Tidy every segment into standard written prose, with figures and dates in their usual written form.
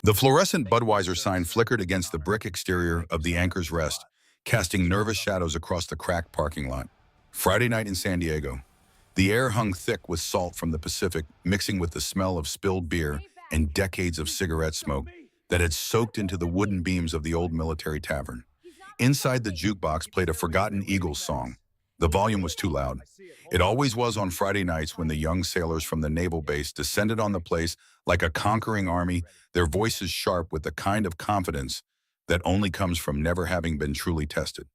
The fluorescent Budweiser sign flickered against the brick exterior of the Anchor's Rest, casting nervous shadows across the cracked parking lot. Friday night in San Diego. The air hung thick with salt from the Pacific, mixing with the smell of spilled beer and decades of cigarette smoke that had soaked into the wooden beams of the old military tavern. Inside the jukebox played a forgotten Eagles song. The volume was too loud. It always was on Friday nights when the young sailors from the naval base descended on the place like a conquering army, their voices sharp with the kind of confidence that only comes from never having been truly tested.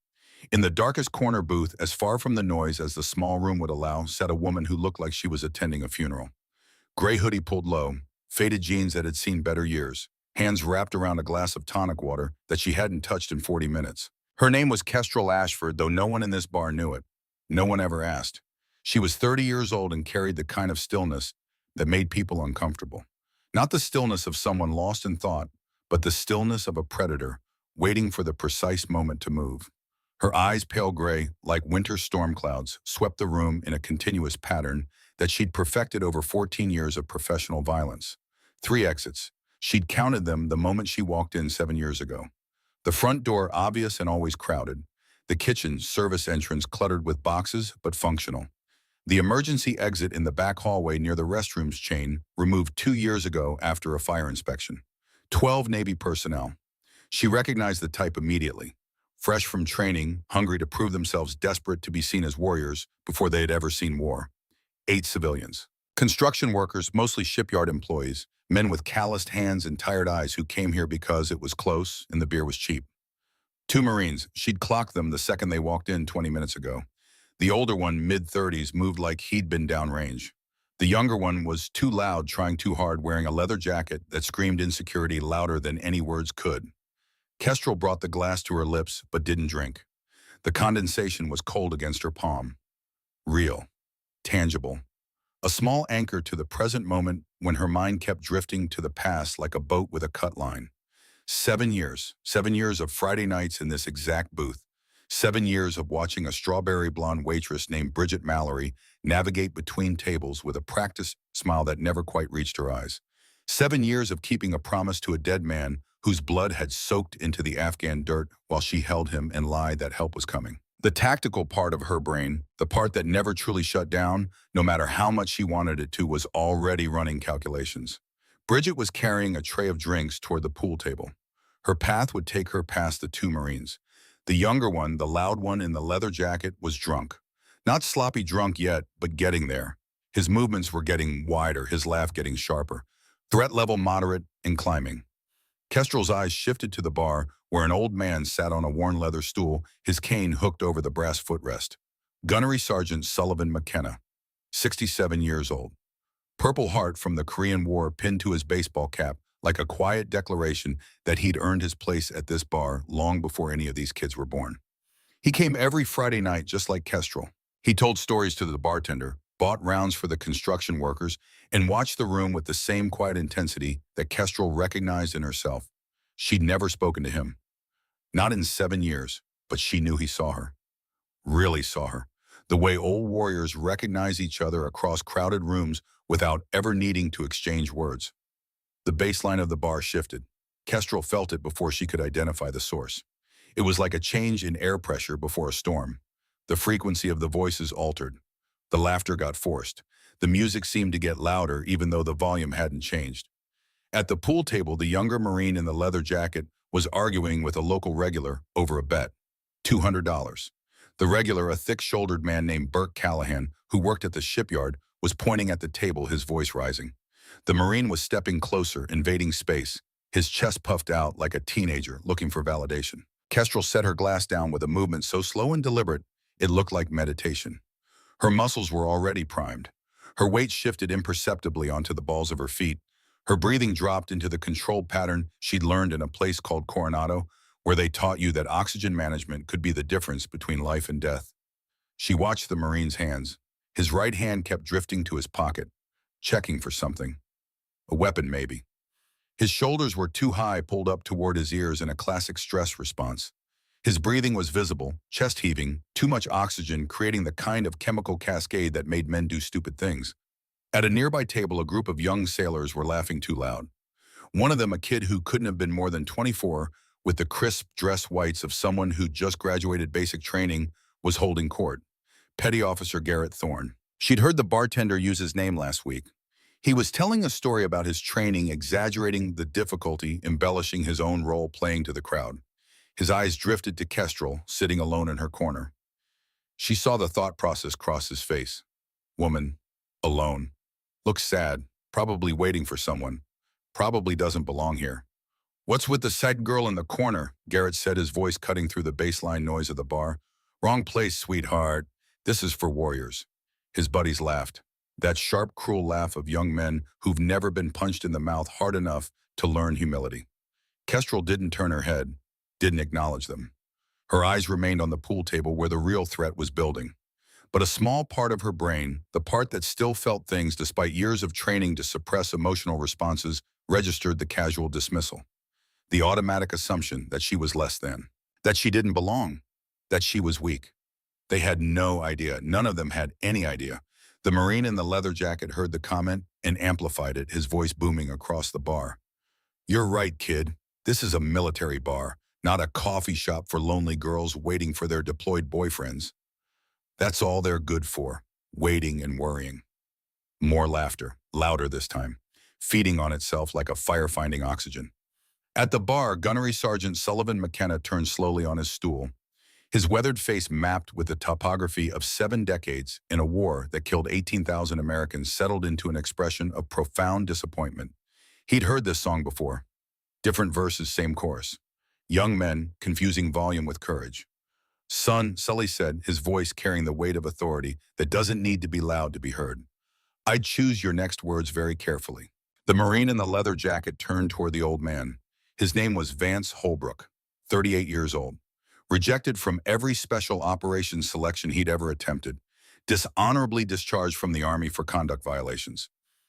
In the darkest corner booth, as far from the noise as the small room would allow, sat a woman who looked like she was attending a funeral. Gray hoodie pulled low, faded jeans that had seen better years, hands wrapped around a glass of tonic water that she hadn't touched in 40 minutes. Her name was Kestrel Ashford, though no one in this bar knew it. No one ever asked. She was 30 years old and carried the kind of stillness that made people uncomfortable. Not the stillness of someone lost in thought, but the stillness of a predator waiting for the precise moment to move. Her eyes, pale gray, like winter storm clouds, swept the room in a continuous pattern that she'd perfected over 14 years of professional violence. 3 exits. She'd counted them the moment she walked in 7 years ago. The front door obvious and always crowded. The kitchen service entrance cluttered with boxes but functional. The emergency exit in the back hallway near the restrooms chain, removed 2 years ago after a fire inspection. 12 Navy personnel. She recognized the type immediately. Fresh from training, hungry to prove themselves, desperate to be seen as warriors before they had ever seen war. 8 civilians. Construction workers, mostly shipyard employees, men with calloused hands and tired eyes who came here because it was close and the beer was cheap. 2 Marines. She'd clocked them the second they walked in 20 minutes ago. The older one, mid-30s, moved like he'd been downrange. The younger one was too loud, trying too hard, wearing a leather jacket that screamed insecurity louder than any words could. Kestrel brought the glass to her lips, but didn't drink. The condensation was cold against her palm. Real. Tangible. A small anchor to the present moment when her mind kept drifting to the past like a boat with a cut line. 7 years. 7 years of Friday nights in this exact booth. 7 years of watching a strawberry blonde waitress named Bridget Mallory navigate between tables with a practiced smile that never quite reached her eyes. 7 years of keeping a promise to a dead man whose blood had soaked into the Afghan dirt while she held him and lied that help was coming. The tactical part of her brain, the part that never truly shut down, no matter how much she wanted it to, was already running calculations. Bridget was carrying a tray of drinks toward the pool table. Her path would take her past the 2 Marines. The younger one, the loud one in the leather jacket, was drunk. Not sloppy drunk yet, but getting there. His movements were getting wider, his laugh getting sharper. Threat level moderate and climbing. Kestrel's eyes shifted to the bar, where an old man sat on a worn leather stool, his cane hooked over the brass footrest. Gunnery Sergeant Sullivan McKenna, 67 years old. Purple Heart from the Korean War pinned to his baseball cap, like a quiet declaration that he'd earned his place at this bar long before any of these kids were born. He came every Friday night just like Kestrel. He told stories to the bartender, bought rounds for the construction workers, and watched the room with the same quiet intensity that Kestrel recognized in herself. She'd never spoken to him. Not in 7 years, but she knew he saw her. Really saw her. The way old warriors recognize each other across crowded rooms without ever needing to exchange words. The baseline of the bar shifted. Kestrel felt it before she could identify the source. It was like a change in air pressure before a storm. The frequency of the voices altered. The laughter got forced. The music seemed to get louder even though the volume hadn't changed. At the pool table, the younger Marine in the leather jacket was arguing with a local regular over a bet. $200. The regular, a thick-shouldered man named Burke Callahan, who worked at the shipyard, was pointing at the table, his voice rising. The Marine was stepping closer, invading space, his chest puffed out like a teenager looking for validation. Kestrel set her glass down with a movement so slow and deliberate, it looked like meditation. Her muscles were already primed. Her weight shifted imperceptibly onto the balls of her feet. Her breathing dropped into the controlled pattern she'd learned in a place called Coronado, where they taught you that oxygen management could be the difference between life and death. She watched the Marine's hands. His right hand kept drifting to his pocket, checking for something. A weapon, maybe. His shoulders were too high, pulled up toward his ears in a classic stress response. His breathing was visible, chest heaving, too much oxygen, creating the kind of chemical cascade that made men do stupid things. At a nearby table, a group of young sailors were laughing too loud. One of them, a kid who couldn't have been more than 24, with the crisp dress whites of someone who just graduated basic training, was holding court. Petty Officer Garrett Thorne. She'd heard the bartender use his name last week. He was telling a story about his training, exaggerating the difficulty, embellishing his own role playing to the crowd. His eyes drifted to Kestrel, sitting alone in her corner. She saw the thought process cross his face. Woman, alone. Looks sad, probably waiting for someone. Probably doesn't belong here. What's with the sad girl in the corner? Garrett said, his voice cutting through the baseline noise of the bar. Wrong place, sweetheart. This is for warriors. His buddies laughed. That sharp, cruel laugh of young men who've never been punched in the mouth hard enough to learn humility. Kestrel didn't turn her head, didn't acknowledge them. Her eyes remained on the pool table where the real threat was building. But a small part of her brain, the part that still felt things despite years of training to suppress emotional responses, registered the casual dismissal. The automatic assumption that she was less than, that she didn't belong, that she was weak. They had no idea. None of them had any idea. The Marine in the leather jacket heard the comment and amplified it, his voice booming across the bar. You're right, kid. This is a military bar, not a coffee shop for lonely girls waiting for their deployed boyfriends. That's all they're good for, waiting and worrying. More laughter, louder this time, feeding on itself like a fire finding oxygen. At the bar, Gunnery Sergeant Sullivan McKenna turned slowly on his stool, his weathered face mapped with the topography of 7 decades in a war that killed 18,000 Americans settled into an expression of profound disappointment. He'd heard this song before. Different verses, same chorus. Young men, confusing volume with courage. Son, Sully said, his voice carrying the weight of authority that doesn't need to be loud to be heard. I'd choose your next words very carefully. The Marine in the leather jacket turned toward the old man. His name was Vance Holbrook, 38 years old. Rejected from every special operations selection he'd ever attempted, dishonorably discharged from the Army for conduct violations.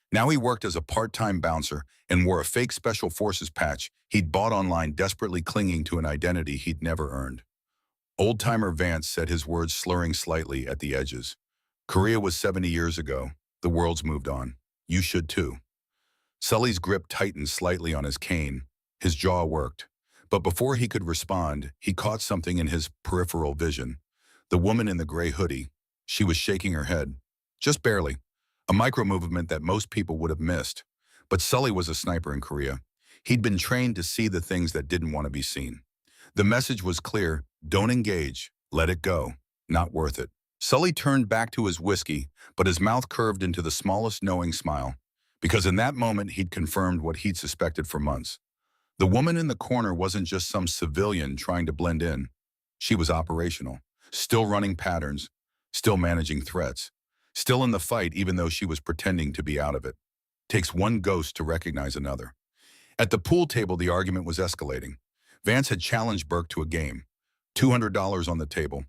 Now he worked as a part-time bouncer and wore a fake Special Forces patch he'd bought online, desperately clinging to an identity he'd never earned. Old-timer Vance said, his words slurring slightly at the edges. Korea was 70 years ago. The world's moved on. You should too. Sully's grip tightened slightly on his cane. His jaw worked. But before he could respond, he caught something in his peripheral vision. The woman in the gray hoodie. She was shaking her head. Just barely. A micro-movement that most people would have missed. But Sully was a sniper in Korea. He'd been trained to see the things that didn't want to be seen. The message was clear. Don't engage. Let it go. Not worth it. Sully turned back to his whiskey, but his mouth curved into the smallest knowing smile. Because in that moment, he'd confirmed what he'd suspected for months. The woman in the corner wasn't just some civilian trying to blend in. She was operational, still running patterns, still managing threats, still in the fight even though she was pretending to be out of it. Takes one ghost to recognize another. At the pool table, the argument was escalating. Vance had challenged Burke to a game, $200 on the table.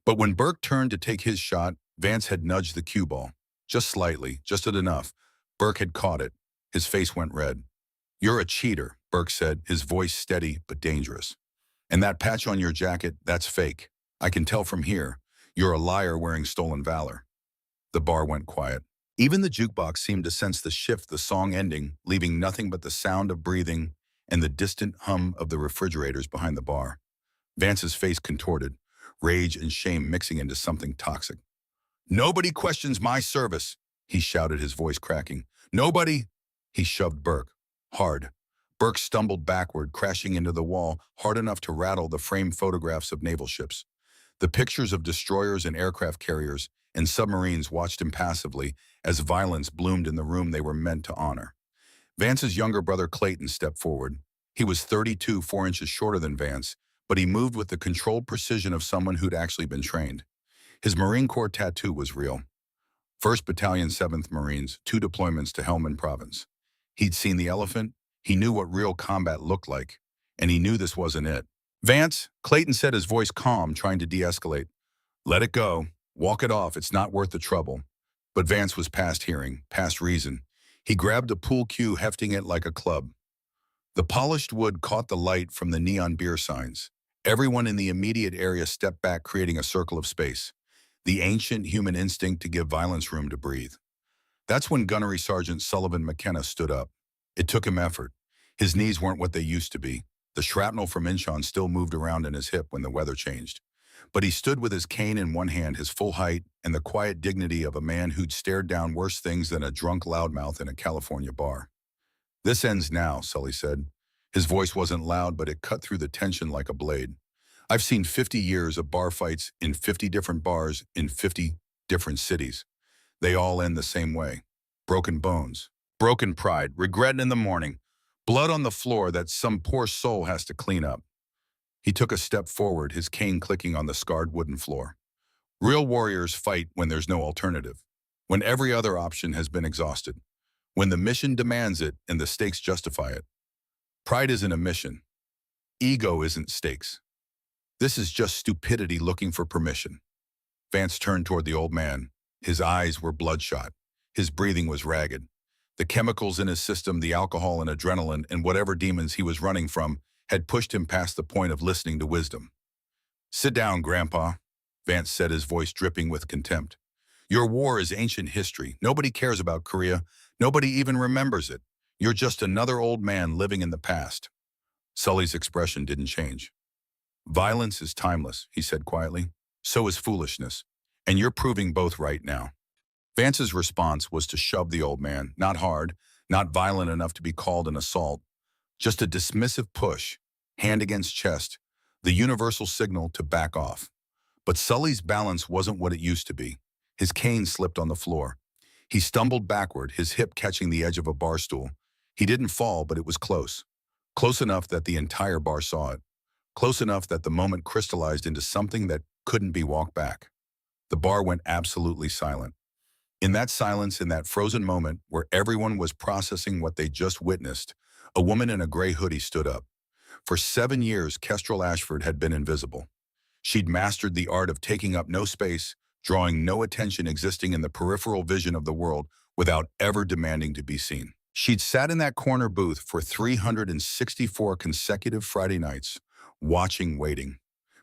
But when Burke turned to take his shot, Vance had nudged the cue ball. Just slightly, just enough. Burke had caught it. His face went red. You're a cheater, Burke said, his voice steady but dangerous. And that patch on your jacket, that's fake. I can tell from here. You're a liar wearing stolen valor. The bar went quiet. Even the jukebox seemed to sense the shift, the song ending, leaving nothing but the sound of breathing and the distant hum of the refrigerators behind the bar. Vance's face contorted, rage and shame mixing into something toxic. Nobody questions my service, he shouted, his voice cracking. Nobody. He shoved Burke. Hard. Burke stumbled backward, crashing into the wall, hard enough to rattle the framed photographs of naval ships. The pictures of destroyers and aircraft carriers and submarines watched impassively as violence bloomed in the room they were meant to honor. Vance's younger brother Clayton stepped forward. He was 32, 4 inches shorter than Vance, but he moved with the controlled precision of someone who'd actually been trained. His Marine Corps tattoo was real. 1st Battalion, 7th Marines, 2 deployments to Helmand Province. He'd seen the elephant, he knew what real combat looked like, and he knew this wasn't it. Vance, Clayton said, his voice calm, trying to de-escalate. Let it go. Walk it off. It's not worth the trouble. But Vance was past hearing, past reason. He grabbed a pool cue, hefting it like a club. The polished wood caught the light from the neon beer signs. Everyone in the immediate area stepped back, creating a circle of space. The ancient human instinct to give violence room to breathe. That's when Gunnery Sergeant Sullivan McKenna stood up. It took him effort. His knees weren't what they used to be. The shrapnel from Inchon still moved around in his hip when the weather changed. But he stood with his cane in one hand, his full height, and the quiet dignity of a man who'd stared down worse things than a drunk loudmouth in a California bar. "This ends now," Sully said. His voice wasn't loud, but it cut through the tension like a blade. "I've seen 50 years of bar fights in 50 different bars in 50 different cities. They all end the same way. Broken bones, broken pride, regret in the morning, blood on the floor that some poor soul has to clean up." He took a step forward, his cane clicking on the scarred wooden floor. "Real warriors fight when there's no alternative, when every other option has been exhausted, when the mission demands it and the stakes justify it. Pride isn't a mission. Ego isn't stakes. This is just stupidity looking for permission." Vance turned toward the old man. His eyes were bloodshot. His breathing was ragged. The chemicals in his system, the alcohol and adrenaline, and whatever demons he was running from, had pushed him past the point of listening to wisdom. "Sit down, Grandpa," Vance said, his voice dripping with contempt. "Your war is ancient history. Nobody cares about Korea. Nobody even remembers it. You're just another old man living in the past." Sully's expression didn't change. "Violence is timeless," he said quietly. "So is foolishness. And you're proving both right now." Vance's response was to shove the old man, not hard, not violent enough to be called an assault, just a dismissive push, hand against chest, the universal signal to back off. But Sully's balance wasn't what it used to be. His cane slipped on the floor. He stumbled backward, his hip catching the edge of a bar stool. He didn't fall, but it was close. Close enough that the entire bar saw it. Close enough that the moment crystallized into something that couldn't be walked back. The bar went absolutely silent. In that silence, in that frozen moment where everyone was processing what they just witnessed, a woman in a gray hoodie stood up. For 7 years, Kestrel Ashford had been invisible. She'd mastered the art of taking up no space, drawing no attention, existing in the peripheral vision of the world without ever demanding to be seen. She'd sat in that corner booth for 364 consecutive Friday nights, watching, waiting,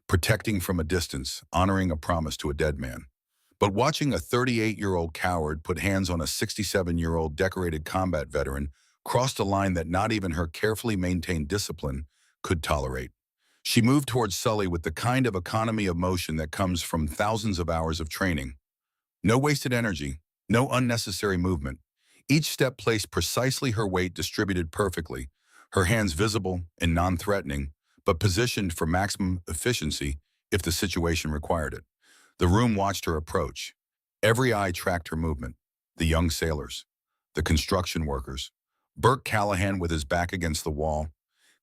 protecting from a distance, honoring a promise to a dead man. But watching a 38-year-old coward put hands on a 67-year-old decorated combat veteran crossed a line that not even her carefully maintained discipline could tolerate. She moved towards Sully with the kind of economy of motion that comes from thousands of hours of training. No wasted energy, no unnecessary movement. Each step placed precisely her weight, distributed perfectly, her hands visible and non-threatening, but positioned for maximum efficiency if the situation required it. The room watched her approach. Every eye tracked her movement. The young sailors, the construction workers, Burke Callahan with his back against the wall,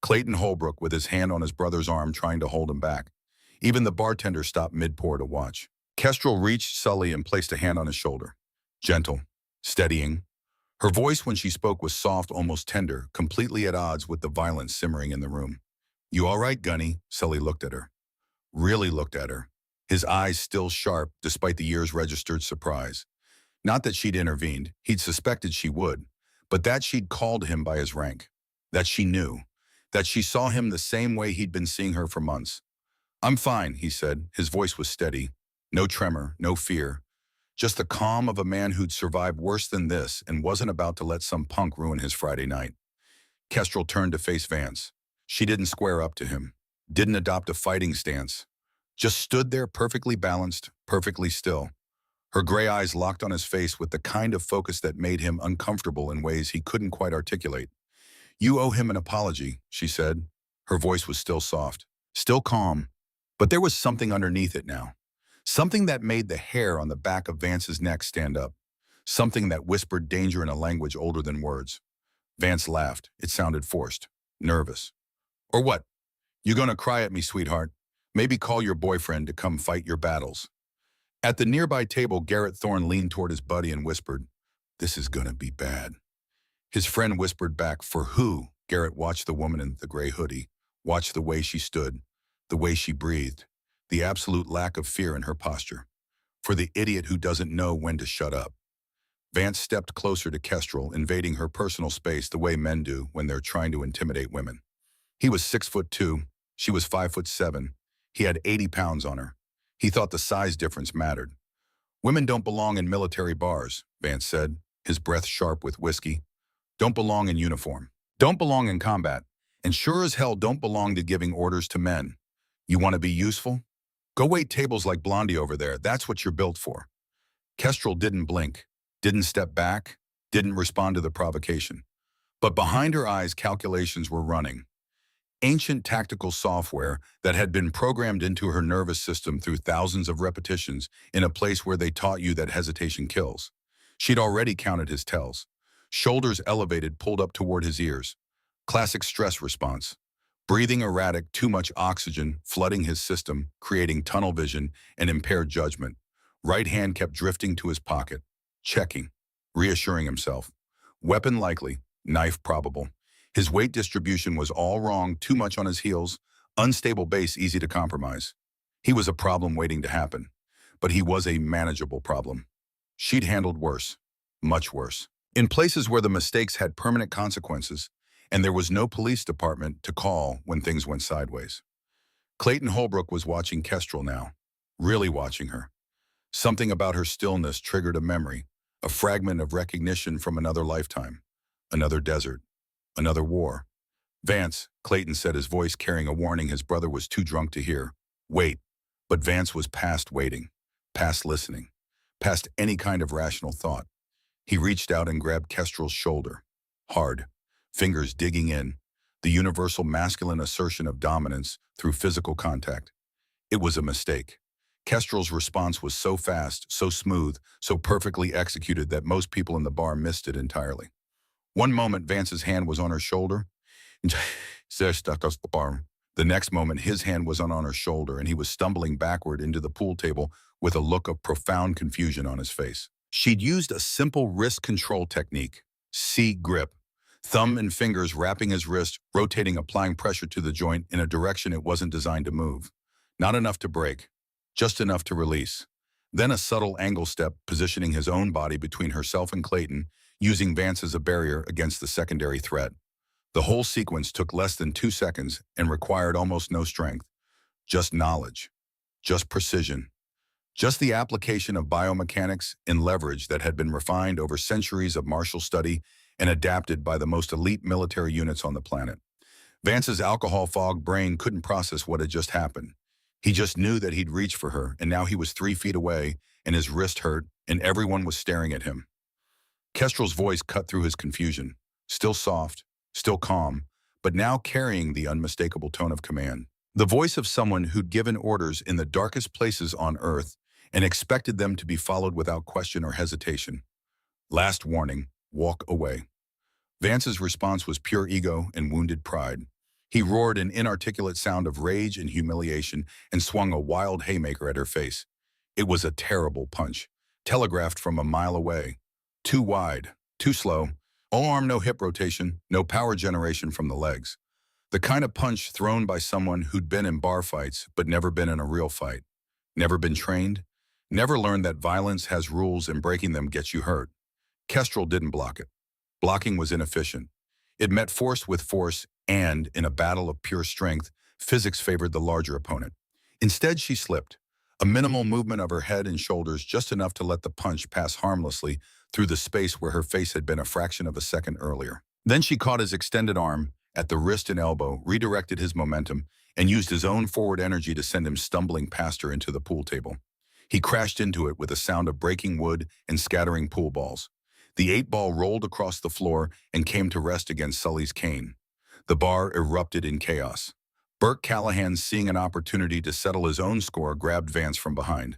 Clayton Holbrook with his hand on his brother's arm trying to hold him back. Even the bartender stopped mid-pour to watch. Kestrel reached Sully and placed a hand on his shoulder. Gentle, steadying. Her voice when she spoke was soft, almost tender, completely at odds with the violence simmering in the room. "You all right, Gunny?" Sully looked at her. Really looked at her. His eyes still sharp, despite the year's registered surprise. Not that she'd intervened, he'd suspected she would, but that she'd called him by his rank. That she knew. That she saw him the same way he'd been seeing her for months. "I'm fine," he said. His voice was steady. No tremor, no fear. Just the calm of a man who'd survived worse than this and wasn't about to let some punk ruin his Friday night. Kestrel turned to face Vance. She didn't square up to him. Didn't adopt a fighting stance. Just stood there perfectly balanced, perfectly still. Her gray eyes locked on his face with the kind of focus that made him uncomfortable in ways he couldn't quite articulate. "You owe him an apology," she said. Her voice was still soft, still calm, but there was something underneath it now. Something that made the hair on the back of Vance's neck stand up. Something that whispered danger in a language older than words. Vance laughed. It sounded forced, nervous. "Or what? You gonna cry at me, sweetheart? Maybe call your boyfriend to come fight your battles." At the nearby table, Garrett Thorne leaned toward his buddy and whispered, "This is gonna be bad." His friend whispered back, "For who?" Garrett watched the woman in the gray hoodie, watched the way she stood, the way she breathed, the absolute lack of fear in her posture. For the idiot who doesn't know when to shut up. Vance stepped closer to Kestrel, invading her personal space the way men do when they're trying to intimidate women. He was 6'2", she was 5'7". He had 80 pounds on her. He thought the size difference mattered. "Women don't belong in military bars," Vance said, his breath sharp with whiskey. "Don't belong in uniform. Don't belong in combat, and sure as hell don't belong to giving orders to men. You want to be useful? Go wait tables like Blondie over there. That's what you're built for. Kestrel didn't blink, didn't step back, didn't respond to the provocation. But behind her eyes, calculations were running. Ancient tactical software that had been programmed into her nervous system through thousands of repetitions in a place where they taught you that hesitation kills. She'd already counted his tells. Shoulders elevated, pulled up toward his ears. Classic stress response. Breathing erratic, too much oxygen, flooding his system, creating tunnel vision and impaired judgment. Right hand kept drifting to his pocket. Checking. Reassuring himself. Weapon likely. Knife probable. His weight distribution was all wrong, too much on his heels, unstable base easy to compromise. He was a problem waiting to happen, but he was a manageable problem. She'd handled worse, much worse. In places where the mistakes had permanent consequences, and there was no police department to call when things went sideways. Clayton Holbrook was watching Kestrel now, really watching her. Something about her stillness triggered a memory, a fragment of recognition from another lifetime, another desert. Another war. Vance, Clayton said, his voice carrying a warning his brother was too drunk to hear. Wait. But Vance was past waiting, past listening, past any kind of rational thought. He reached out and grabbed Kestrel's shoulder. Hard. Fingers digging in. The universal masculine assertion of dominance through physical contact. It was a mistake. Kestrel's response was so fast, so smooth, so perfectly executed that most people in the bar missed it entirely. One moment, Vance's hand was on her shoulder. The next moment, his hand was on her shoulder, and he was stumbling backward into the pool table with a look of profound confusion on his face. She'd used a simple wrist control technique, C-grip. Thumb and fingers wrapping his wrist, rotating, applying pressure to the joint in a direction it wasn't designed to move. Not enough to break, just enough to release. Then a subtle angle step, positioning his own body between herself and Clayton, using Vance as a barrier against the secondary threat. The whole sequence took less than 2 seconds and required almost no strength. Just knowledge. Just precision. Just the application of biomechanics and leverage that had been refined over centuries of martial study and adapted by the most elite military units on the planet. Vance's alcohol-fogged brain couldn't process what had just happened. He just knew that he'd reached for her, and now he was 3 feet away, and his wrist hurt, and everyone was staring at him. Kestrel's voice cut through his confusion, still soft, still calm, but now carrying the unmistakable tone of command. The voice of someone who'd given orders in the darkest places on Earth and expected them to be followed without question or hesitation. Last warning, walk away. Vance's response was pure ego and wounded pride. He roared an inarticulate sound of rage and humiliation and swung a wild haymaker at her face. It was a terrible punch, telegraphed from a mile away. Too wide, too slow, all arm, no hip rotation, no power generation from the legs. The kind of punch thrown by someone who'd been in bar fights but never been in a real fight. Never been trained, never learned that violence has rules and breaking them gets you hurt. Kestrel didn't block it. Blocking was inefficient. It met force with force, and, in a battle of pure strength, physics favored the larger opponent. Instead, she slipped. A minimal movement of her head and shoulders, just enough to let the punch pass harmlessly through the space where her face had been a fraction of a second earlier. Then she caught his extended arm at the wrist and elbow, redirected his momentum, and used his own forward energy to send him stumbling past her into the pool table. He crashed into it with a sound of breaking wood and scattering pool balls. The 8-ball rolled across the floor and came to rest against Sully's cane. The bar erupted in chaos. Burke Callahan, seeing an opportunity to settle his own score, grabbed Vance from behind.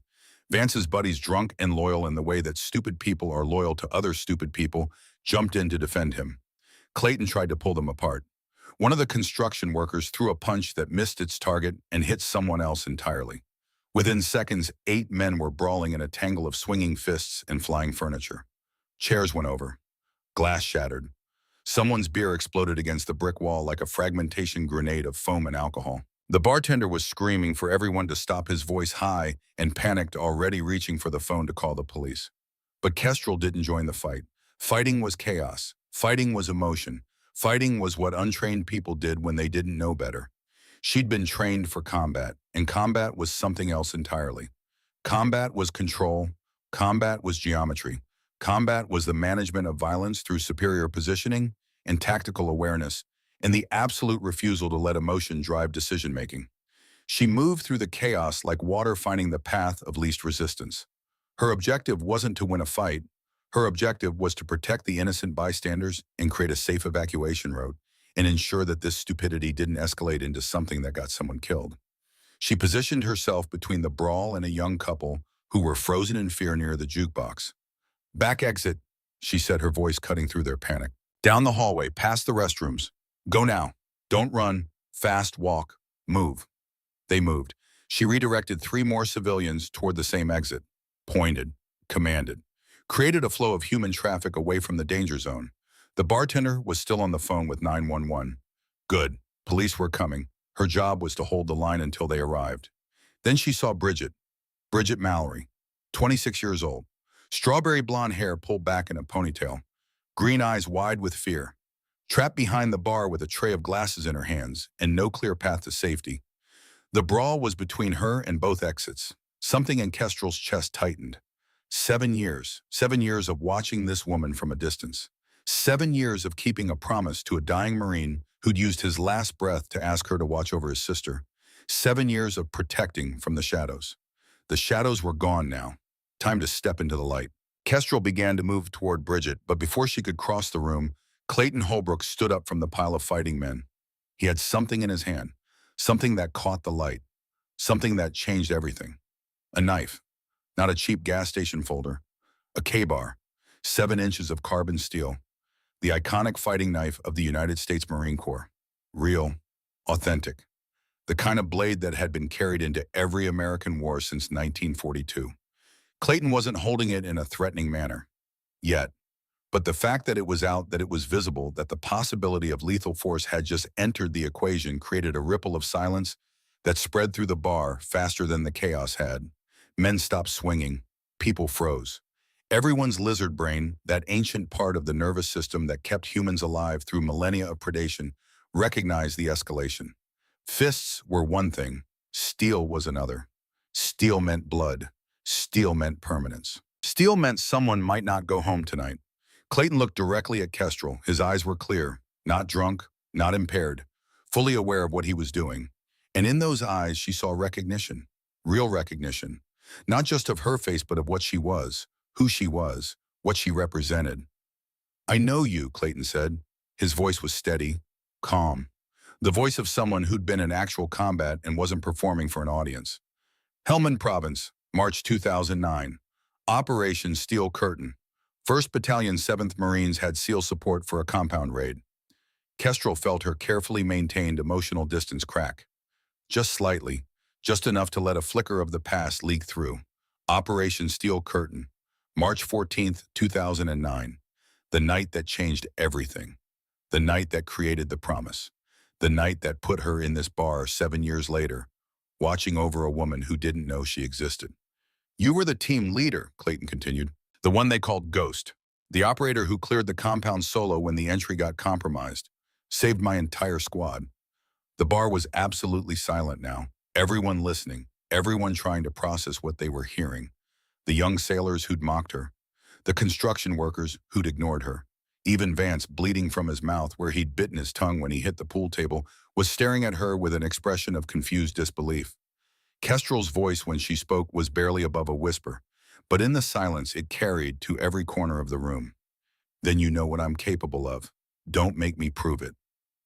Vance's buddies, drunk and loyal in the way that stupid people are loyal to other stupid people, jumped in to defend him. Clayton tried to pull them apart. One of the construction workers threw a punch that missed its target and hit someone else entirely. Within seconds, 8 men were brawling in a tangle of swinging fists and flying furniture. Chairs went over. Glass shattered. Someone's beer exploded against the brick wall like a fragmentation grenade of foam and alcohol. The bartender was screaming for everyone to stop, his voice high and panicked, already reaching for the phone to call the police. But Kestrel didn't join the fight. Fighting was chaos. Fighting was emotion. Fighting was what untrained people did when they didn't know better. She'd been trained for combat, and combat was something else entirely. Combat was control. Combat was geometry. Combat was the management of violence through superior positioning, and tactical awareness, and the absolute refusal to let emotion drive decision-making. She moved through the chaos like water finding the path of least resistance. Her objective wasn't to win a fight. Her objective was to protect the innocent bystanders and create a safe evacuation route and ensure that this stupidity didn't escalate into something that got someone killed. She positioned herself between the brawl and a young couple who were frozen in fear near the jukebox. "Back exit," she said, her voice cutting through their panic. "Down the hallway, past the restrooms. Go now. Don't run. Fast walk. Move." They moved. She redirected 3 more civilians toward the same exit. Pointed. Commanded. Created a flow of human traffic away from the danger zone. The bartender was still on the phone with 911. Good. Police were coming. Her job was to hold the line until they arrived. Then she saw Bridget Mallory, 26 years old. Strawberry blonde hair pulled back in a ponytail. Green eyes wide with fear. Trapped behind the bar with a tray of glasses in her hands and no clear path to safety. The brawl was between her and both exits. Something in Kestrel's chest tightened. 7 years. 7 years of watching this woman from a distance. 7 years of keeping a promise to a dying Marine who'd used his last breath to ask her to watch over his sister. 7 years of protecting from the shadows. The shadows were gone now. Time to step into the light. Kestrel began to move toward Bridget, but before she could cross the room, Clayton Holbrook stood up from the pile of fighting men. He had something in his hand, something that caught the light, something that changed everything. A knife, not a cheap gas station folder, a K-bar, 7 inches of carbon steel, the iconic fighting knife of the United States Marine Corps. Real, authentic, the kind of blade that had been carried into every American war since 1942. Clayton wasn't holding it in a threatening manner, yet. But the fact that it was out, that it was visible, that the possibility of lethal force had just entered the equation created a ripple of silence that spread through the bar faster than the chaos had. Men stopped swinging. People froze. Everyone's lizard brain, that ancient part of the nervous system that kept humans alive through millennia of predation, recognized the escalation. Fists were one thing. Steel was another. Steel meant blood. Steel meant permanence. Steel meant someone might not go home tonight. Clayton looked directly at Kestrel. His eyes were clear, not drunk, not impaired, fully aware of what he was doing. And in those eyes, she saw recognition, real recognition, not just of her face, but of what she was, who she was, what she represented. "I know you," Clayton said. His voice was steady, calm, the voice of someone who'd been in actual combat and wasn't performing for an audience. "Helmand Province, March 2009. Operation Steel Curtain. 1st Battalion 7th Marines had SEAL support for a compound raid." Kestrel felt her carefully maintained emotional distance crack. Just slightly, just enough to let a flicker of the past leak through. Operation Steel Curtain, March 14th, 2009. The night that changed everything. The night that created the promise. The night that put her in this bar 7 years later, watching over a woman who didn't know she existed. "You were the team leader," Clayton continued. "The one they called Ghost. The operator who cleared the compound solo when the entry got compromised. Saved my entire squad." The bar was absolutely silent now. Everyone listening. Everyone trying to process what they were hearing. The young sailors who'd mocked her. The construction workers who'd ignored her. Even Vance, bleeding from his mouth where he'd bitten his tongue when he hit the pool table, was staring at her with an expression of confused disbelief. Kestrel's voice when she spoke was barely above a whisper, but in the silence it carried to every corner of the room. "Then you know what I'm capable of. Don't make me prove it."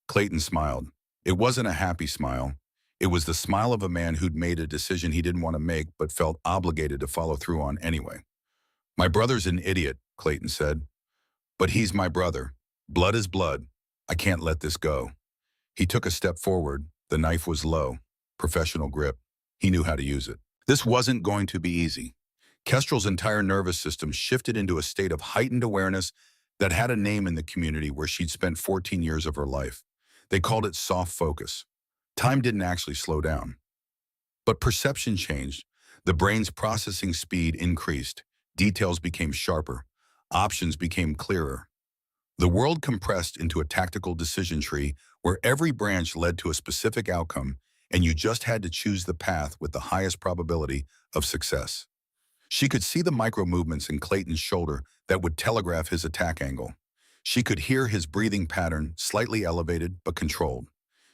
Clayton smiled. It wasn't a happy smile. It was the smile of a man who'd made a decision he didn't want to make but felt obligated to follow through on anyway. "My brother's an idiot," Clayton said. "But he's my brother. Blood is blood. I can't let this go." He took a step forward. The knife was low. Professional grip. He knew how to use it. This wasn't going to be easy. Kestrel's entire nervous system shifted into a state of heightened awareness that had a name in the community where she'd spent 14 years of her life. They called it soft focus. Time didn't actually slow down. But perception changed. The brain's processing speed increased. Details became sharper. Options became clearer. The world compressed into a tactical decision tree where every branch led to a specific outcome, and you just had to choose the path with the highest probability of success. She could see the micro movements in Clayton's shoulder that would telegraph his attack angle. She could hear his breathing pattern, slightly elevated but controlled.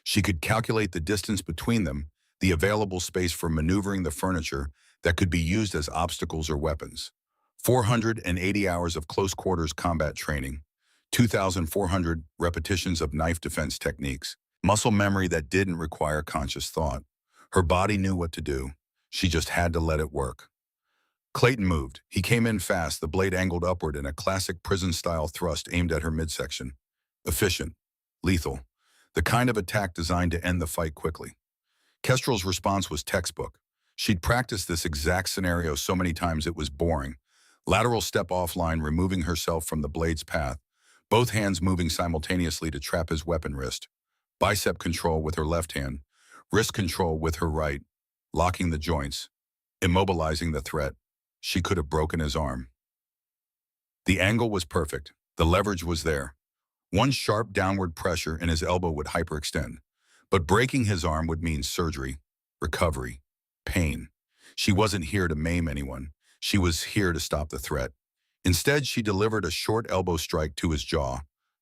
She could calculate the distance between them, the available space for maneuvering the furniture that could be used as obstacles or weapons. 480 hours of close-quarters combat training, 2,400 repetitions of knife defense techniques, muscle memory that didn't require conscious thought. Her body knew what to do. She just had to let it work. Clayton moved. He came in fast, the blade angled upward in a classic prison-style thrust aimed at her midsection. Efficient, lethal, the kind of attack designed to end the fight quickly. Kestrel's response was textbook. She'd practiced this exact scenario so many times it was boring. Lateral step offline, removing herself from the blade's path, both hands moving simultaneously to trap his weapon wrist. Bicep control with her left hand, wrist control with her right, locking the joints, immobilizing the threat. She could have broken his arm. The angle was perfect. The leverage was there. One sharp downward pressure and his elbow would hyperextend. But breaking his arm would mean surgery, recovery, pain. She wasn't here to maim anyone. She was here to stop the threat. Instead, she delivered a short elbow strike to his jaw.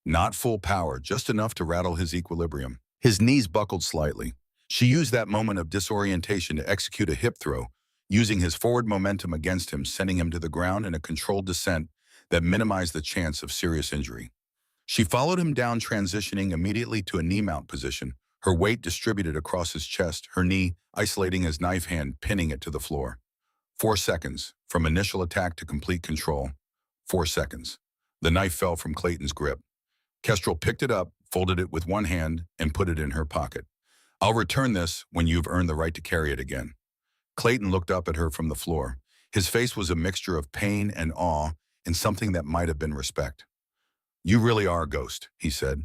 Not full power, just enough to rattle his equilibrium. His knees buckled slightly. She used that moment of disorientation to execute a hip throw, using his forward momentum against him, sending him to the ground in a controlled descent that minimized the chance of serious injury. She followed him down, transitioning immediately to a knee mount position, her weight distributed across his chest, her knee isolating his knife hand, pinning it to the floor. 4 seconds, from initial attack to complete control. 4 seconds. The knife fell from Clayton's grip. Kestrel picked it up, folded it with one hand, and put it in her pocket. I'll return this when you've earned the right to carry it again. Clayton looked up at her from the floor. His face was a mixture of pain and awe, and something that might have been respect. You really are a ghost, he said.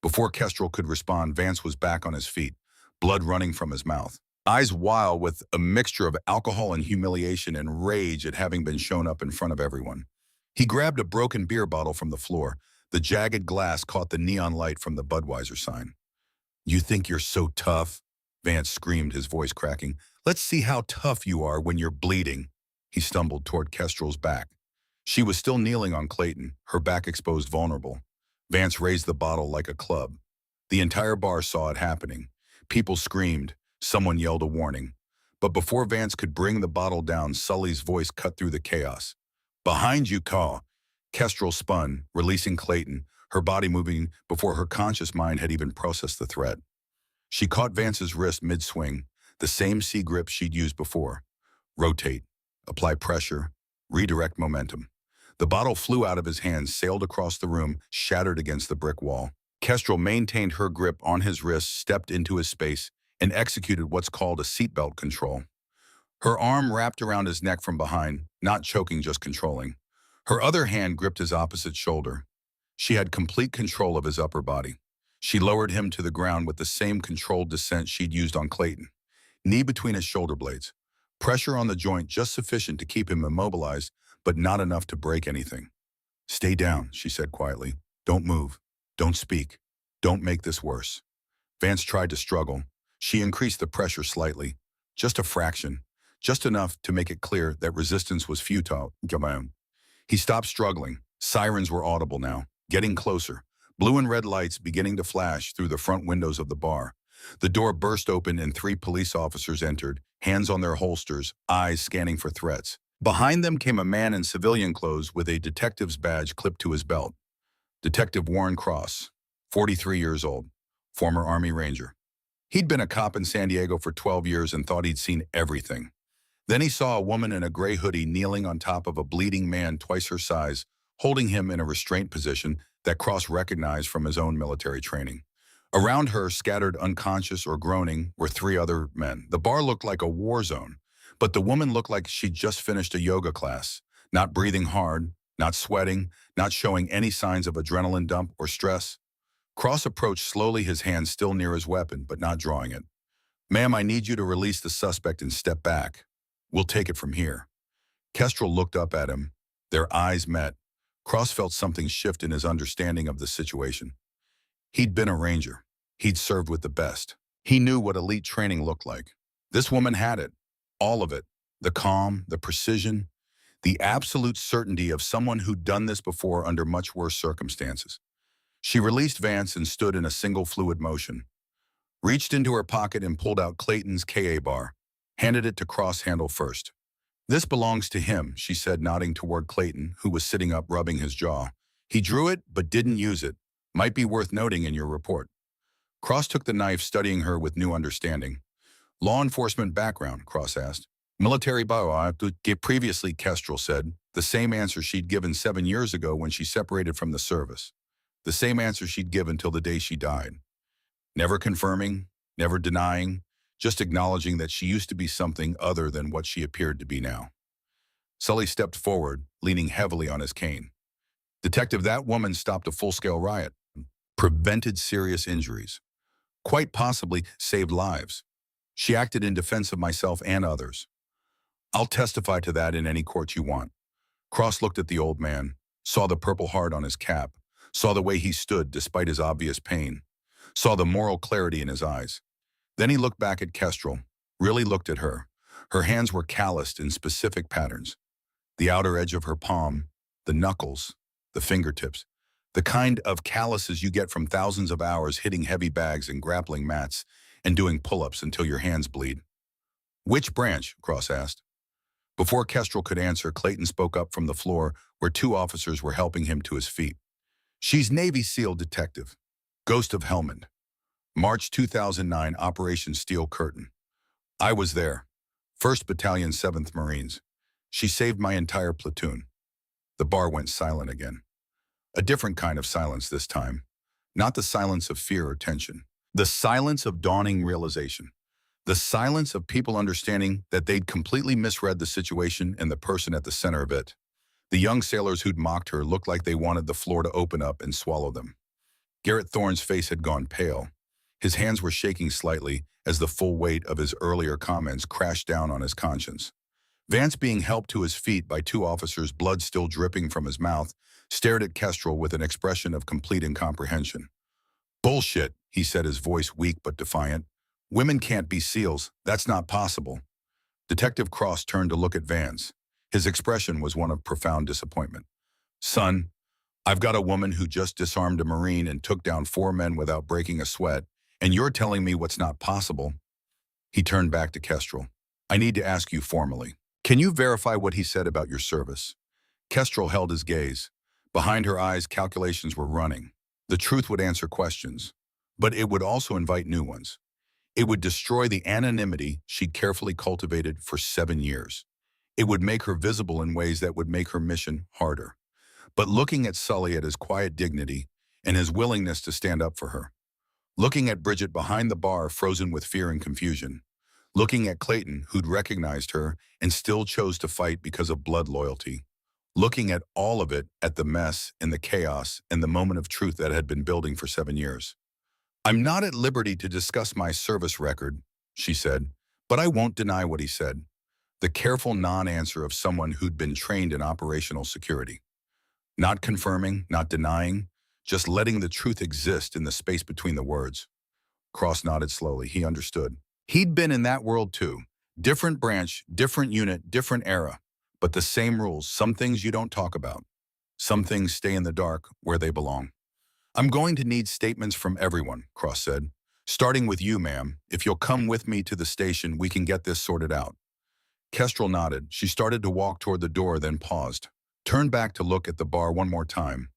Before Kestrel could respond, Vance was back on his feet, blood running from his mouth. Eyes wild with a mixture of alcohol and humiliation and rage at having been shown up in front of everyone. He grabbed a broken beer bottle from the floor. The jagged glass caught the neon light from the Budweiser sign. You think you're so tough? Vance screamed, his voice cracking. Let's see how tough you are when you're bleeding. He stumbled toward Kestrel's back. She was still kneeling on Clayton, her back exposed, vulnerable. Vance raised the bottle like a club. The entire bar saw it happening. People screamed. Someone yelled a warning. But before Vance could bring the bottle down, Sully's voice cut through the chaos. Behind you, Caw. Kestrel spun, releasing Clayton, her body moving before her conscious mind had even processed the threat. She caught Vance's wrist mid-swing, the same C-grip she'd used before. Rotate, apply pressure, redirect momentum. The bottle flew out of his hands, sailed across the room, shattered against the brick wall. Kestrel maintained her grip on his wrist, stepped into his space, and executed what's called a seatbelt control. Her arm wrapped around his neck from behind, not choking, just controlling. Her other hand gripped his opposite shoulder. She had complete control of his upper body. She lowered him to the ground with the same controlled descent she'd used on Clayton. Knee between his shoulder blades. Pressure on the joint just sufficient to keep him immobilized, but not enough to break anything. Stay down, she said quietly. Don't move. Don't speak. Don't make this worse. Vance tried to struggle. She increased the pressure slightly. Just a fraction. Just enough to make it clear that resistance was futile. He stopped struggling. Sirens were audible now, getting closer. Blue and red lights beginning to flash through the front windows of the bar. The door burst open and 3 police officers entered, hands on their holsters, eyes scanning for threats. Behind them came a man in civilian clothes with a detective's badge clipped to his belt. Detective Warren Cross, 43 years old, former Army Ranger. He'd been a cop in San Diego for 12 years and thought he'd seen everything. Then he saw a woman in a gray hoodie kneeling on top of a bleeding man twice her size, holding him in a restraint position that Cross recognized from his own military training. Around her, scattered unconscious or groaning, were 3 other men. The bar looked like a war zone, but the woman looked like she'd just finished a yoga class, not breathing hard, not sweating, not showing any signs of adrenaline dump or stress. Cross approached slowly, his hand still near his weapon, but not drawing it. Ma'am, I need you to release the suspect and step back. We'll take it from here. Kestrel looked up at him. Their eyes met. Cross felt something shift in his understanding of the situation. He'd been a ranger. He'd served with the best. He knew what elite training looked like. This woman had it. All of it. The calm, the precision, The absolute certainty of someone who'd done this before under much worse circumstances. She released Vance and stood in a single fluid motion, reached into her pocket and pulled out Clayton's KA bar, handed it to Cross handle first. "This belongs to him," she said, nodding toward Clayton, who was sitting up rubbing his jaw. "He drew it, but didn't use it. Might be worth noting in your report." Cross took the knife, studying her with new understanding. "Law enforcement background?" Cross asked. "Military previously," Kestrel said, the same answer she'd given 7 years ago when she separated from the service. The same answer she'd given till the day she died. Never confirming, never denying, just acknowledging that she used to be something other than what she appeared to be now. Sully stepped forward, leaning heavily on his cane. "Detective, that woman stopped a full-scale riot, prevented serious injuries, quite possibly saved lives. She acted in defense of myself and others. I'll testify to that in any court you want." Cross looked at the old man, saw the Purple Heart on his cap, saw the way he stood despite his obvious pain, saw the moral clarity in his eyes. Then he looked back at Kestrel, really looked at her. Her hands were calloused in specific patterns. The outer edge of her palm, the knuckles, the fingertips, the kind of calluses you get from thousands of hours hitting heavy bags and grappling mats and doing pull-ups until your hands bleed. "Which branch?" Cross asked. Before Kestrel could answer, Clayton spoke up from the floor where 2 officers were helping him to his feet. "She's Navy SEAL detective. Ghost of Helmand. March 2009, Operation Steel Curtain. I was there. 1st Battalion, 7th Marines. She saved my entire platoon." The bar went silent again. A different kind of silence this time. Not the silence of fear or tension. The silence of dawning realization. The silence of people understanding that they'd completely misread the situation and the person at the center of it. The young sailors who'd mocked her looked like they wanted the floor to open up and swallow them. Garrett Thorne's face had gone pale. His hands were shaking slightly as the full weight of his earlier comments crashed down on his conscience. Vance, being helped to his feet by 2 officers, blood still dripping from his mouth, stared at Kestrel with an expression of complete incomprehension. "Bullshit," he said, his voice weak but defiant. "Women can't be SEALs. That's not possible." Detective Cross turned to look at Vance. His expression was one of profound disappointment. "Son, I've got a woman who just disarmed a Marine and took down 4 men without breaking a sweat, and you're telling me what's not possible?" He turned back to Kestrel. "I need to ask you formally. Can you verify what he said about your service?" Kestrel held his gaze. Behind her eyes, calculations were running. The truth would answer questions, but it would also invite new ones. It would destroy the anonymity she'd carefully cultivated for 7 years. It would make her visible in ways that would make her mission harder. But looking at Sully, at his quiet dignity and his willingness to stand up for her. Looking at Bridget behind the bar, frozen with fear and confusion. Looking at Clayton, who'd recognized her and still chose to fight because of blood loyalty. Looking at all of it, at the mess and the chaos and the moment of truth that had been building for 7 years. "I'm not at liberty to discuss my service record," she said, but I won't deny what he said. The careful non-answer of someone who'd been trained in operational security. Not confirming, not denying, just letting the truth exist in the space between the words. Cross nodded slowly. He understood. He'd been in that world too. Different branch, different unit, different era. But the same rules. Some things you don't talk about. Some things stay in the dark where they belong. "I'm going to need statements from everyone," Cross said. "Starting with you, ma'am. If you'll come with me to the station, we can get this sorted out." Kestrel nodded. She started to walk toward the door, then paused. Turned back to look at the bar one more time.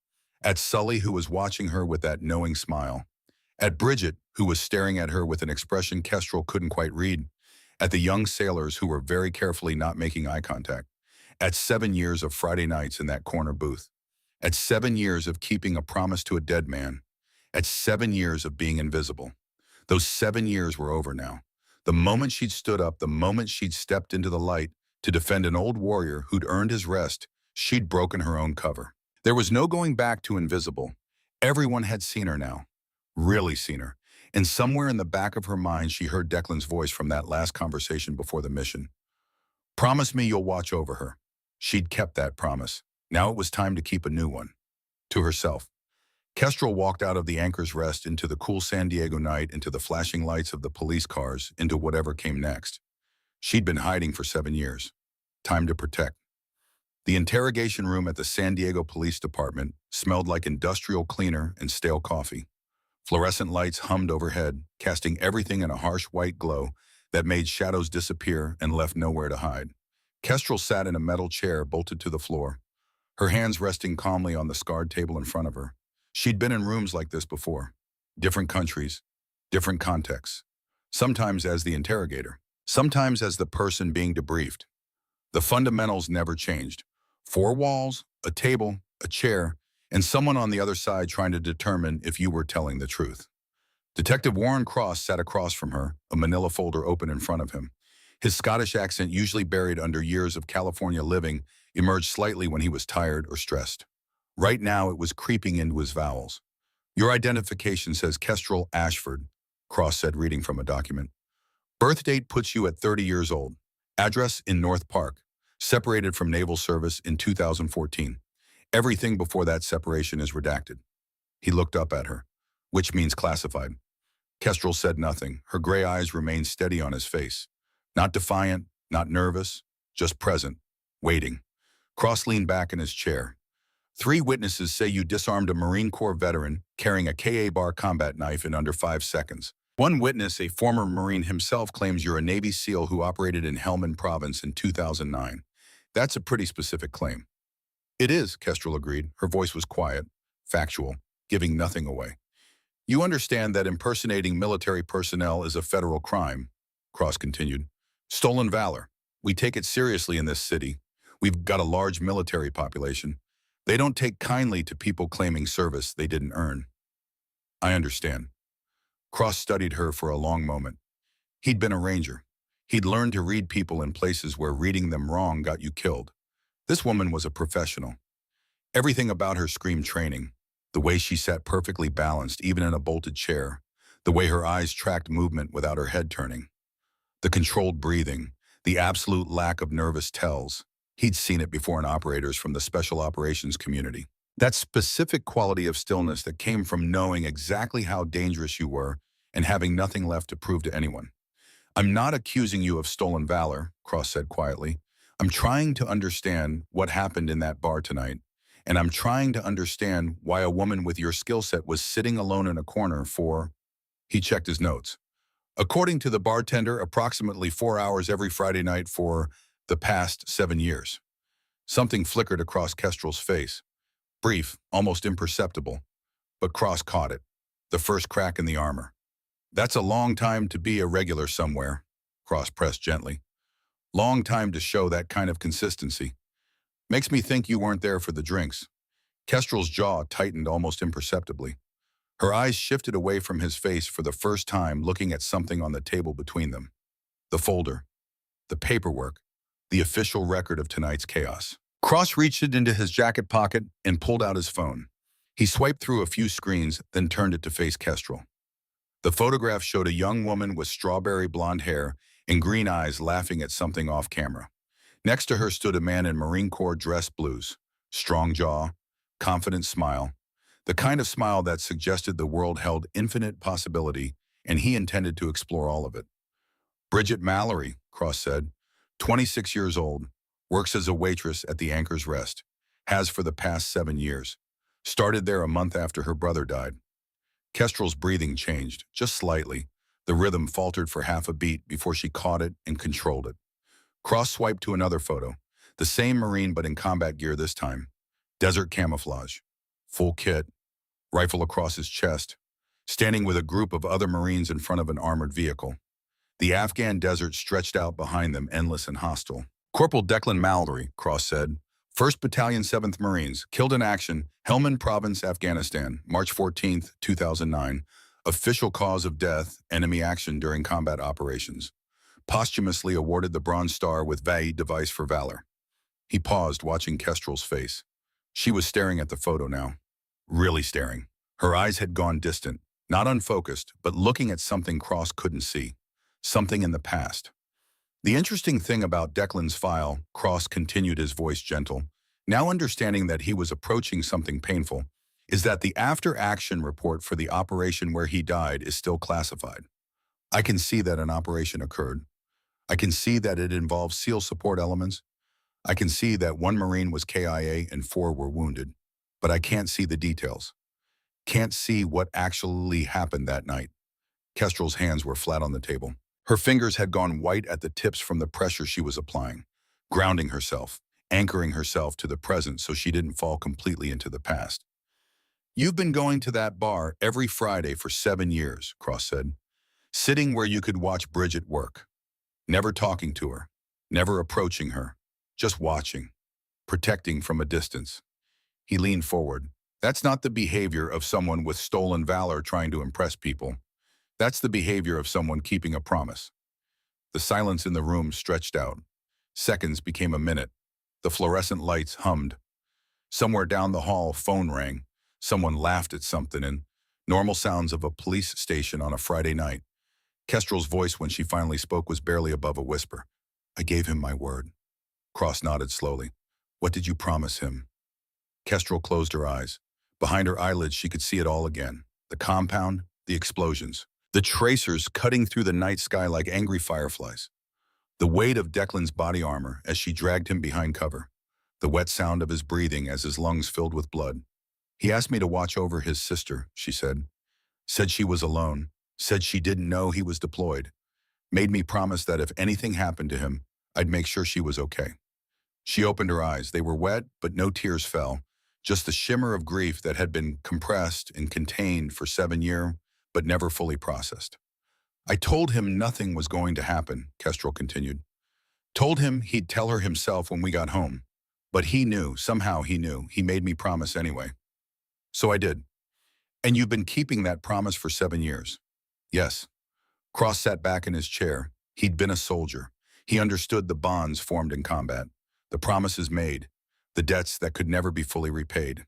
At Sully, who was watching her with that knowing smile. At Bridget, who was staring at her with an expression Kestrel couldn't quite read. At the young sailors who were very carefully not making eye contact. At 7 years of Friday nights in that corner booth. At 7 years of keeping a promise to a dead man. At 7 years of being invisible. Those 7 years were over now. The moment she'd stood up, the moment she'd stepped into the light to defend an old warrior who'd earned his rest, she'd broken her own cover. There was no going back to invisible. Everyone had seen her now. Really seen her. And somewhere in the back of her mind, she heard Declan's voice from that last conversation before the mission. "Promise me you'll watch over her." She'd kept that promise. Now it was time to keep a new one. To herself. Kestrel walked out of the Anchor's Rest into the cool San Diego night, into the flashing lights of the police cars, into whatever came next. She'd been hiding for 7 years. Time to protect. The interrogation room at the San Diego Police Department smelled like industrial cleaner and stale coffee. Fluorescent lights hummed overhead, casting everything in a harsh white glow that made shadows disappear and left nowhere to hide. Kestrel sat in a metal chair bolted to the floor, her hands resting calmly on the scarred table in front of her. She'd been in rooms like this before. Different countries, different contexts. Sometimes as the interrogator, sometimes as the person being debriefed. The fundamentals never changed. Four walls, a table, a chair, and someone on the other side trying to determine if you were telling the truth. Detective Warren Cross sat across from her, a manila folder open in front of him. His Scottish accent, usually buried under years of California living, emerged slightly when he was tired or stressed. Right now, it was creeping into his vowels. "Your identification says Kestrel Ashford," Cross said, reading from a document. "Birth date puts you at 30 years old. Address in North Park. Separated from naval service in 2014. Everything before that separation is redacted." He looked up at her, which means classified. Kestrel said nothing. Her gray eyes remained steady on his face. Not defiant, not nervous, just present, waiting. Cross leaned back in his chair. "Three witnesses say you disarmed a Marine Corps veteran carrying a KA-bar combat knife in under 5 seconds. One witness, a former Marine himself, claims you're a Navy SEAL who operated in Helmand Province in 2009. That's a pretty specific claim." "It is," Kestrel agreed. Her voice was quiet, factual, giving nothing away. "You understand that impersonating military personnel is a federal crime," Cross continued. "Stolen valor. We take it seriously in this city. We've got a large military population. They don't take kindly to people claiming service they didn't earn." "I understand." Cross studied her for a long moment. He'd been a ranger. He'd learned to read people in places where reading them wrong got you killed. This woman was a professional. Everything about her screamed training. The way she sat perfectly balanced, even in a bolted chair. The way her eyes tracked movement without her head turning. The controlled breathing. The absolute lack of nervous tells. He'd seen it before in operators from the special operations community. That specific quality of stillness that came from knowing exactly how dangerous you were and having nothing left to prove to anyone. "I'm not accusing you of stolen valor," Cross said quietly. "I'm trying to understand what happened in that bar tonight, and I'm trying to understand why a woman with your skill set was sitting alone in a corner for..." He checked his notes. "According to the bartender, approximately 4 hours every Friday night for the past 7 years. Something flickered across Kestrel's face. Brief, almost imperceptible, but Cross caught it. The first crack in the armor. "That's a long time to be a regular somewhere," Cross pressed gently. "Long time to show that kind of consistency. Makes me think you weren't there for the drinks." Kestrel's jaw tightened almost imperceptibly. Her eyes shifted away from his face for the first time, looking at something on the table between them. The folder. The paperwork. The official record of tonight's chaos. Cross reached into his jacket pocket and pulled out his phone. He swiped through a few screens, then turned it to face Kestrel. The photograph showed a young woman with strawberry blonde hair and green eyes laughing at something off camera. Next to her stood a man in Marine Corps dress blues. Strong jaw, confident smile. The kind of smile that suggested the world held infinite possibility, and he intended to explore all of it. "Bridget Mallory," Cross said, 26 years old, works as a waitress at the Anchor's Rest, has for the past 7 years. Started there a month after her brother died. Kestrel's breathing changed, just slightly. The rhythm faltered for half a beat before she caught it and controlled it. Cross swiped to another photo. The same Marine but in combat gear this time. Desert camouflage. Full kit. Rifle across his chest. Standing with a group of other Marines in front of an armored vehicle. The Afghan desert stretched out behind them, endless and hostile. "Corporal Declan Mallory," Cross said. 1st Battalion 7th Marines, killed in action, Helmand Province, Afghanistan, March 14, 2009. Official cause of death, enemy action during combat operations. Posthumously awarded the Bronze Star with VA device for valor. He paused, watching Kestrel's face. She was staring at the photo now. Really staring. Her eyes had gone distant, not unfocused, but looking at something Cross couldn't see. Something in the past. "The interesting thing about Declan's file," Cross continued, his voice gentle, now understanding that he was approaching something painful, "is that the after-action report for the operation where he died is still classified. I can see that an operation occurred. I can see that it involves SEAL support elements. I can see that one Marine was KIA and 4 were wounded, but I can't see the details. Can't see what actually happened that night. Kestrel's hands were flat on the table. Her fingers had gone white at the tips from the pressure she was applying, grounding herself, anchoring herself to the present so she didn't fall completely into the past. "You've been going to that bar every Friday for 7 years," Cross said, "sitting where you could watch Bridget work. Never talking to her, never approaching her, just watching, protecting from a distance." He leaned forward. "That's not the behavior of someone with stolen valor trying to impress people. That's the behavior of someone keeping a promise." The silence in the room stretched out. Seconds became a minute. The fluorescent lights hummed. Somewhere down the hall, phone rang. Someone laughed at something, and normal sounds of a police station on a Friday night. Kestrel's voice when she finally spoke was barely above a whisper. "I gave him my word." Cross nodded slowly. "What did you promise him?" Kestrel closed her eyes. Behind her eyelids she could see it all again. The compound, the explosions, the tracers cutting through the night sky like angry fireflies. The weight of Declan's body armor as she dragged him behind cover. The wet sound of his breathing as his lungs filled with blood. "He asked me to watch over his sister," she said. "Said she was alone. Said she didn't know he was deployed. Made me promise that if anything happened to him, I'd make sure she was okay." She opened her eyes. They were wet, but no tears fell. Just the shimmer of grief that had been compressed and contained for 7 years, but never fully processed. "I told him nothing was going to happen," Kestrel continued. "Told him he'd tell her himself when we got home. But he knew, somehow he knew. He made me promise anyway. So I did." "And you've been keeping that promise for 7 years?" "Yes." Cross sat back in his chair. He'd been a soldier. He understood the bonds formed in combat, the promises made, the debts that could never be fully repaid.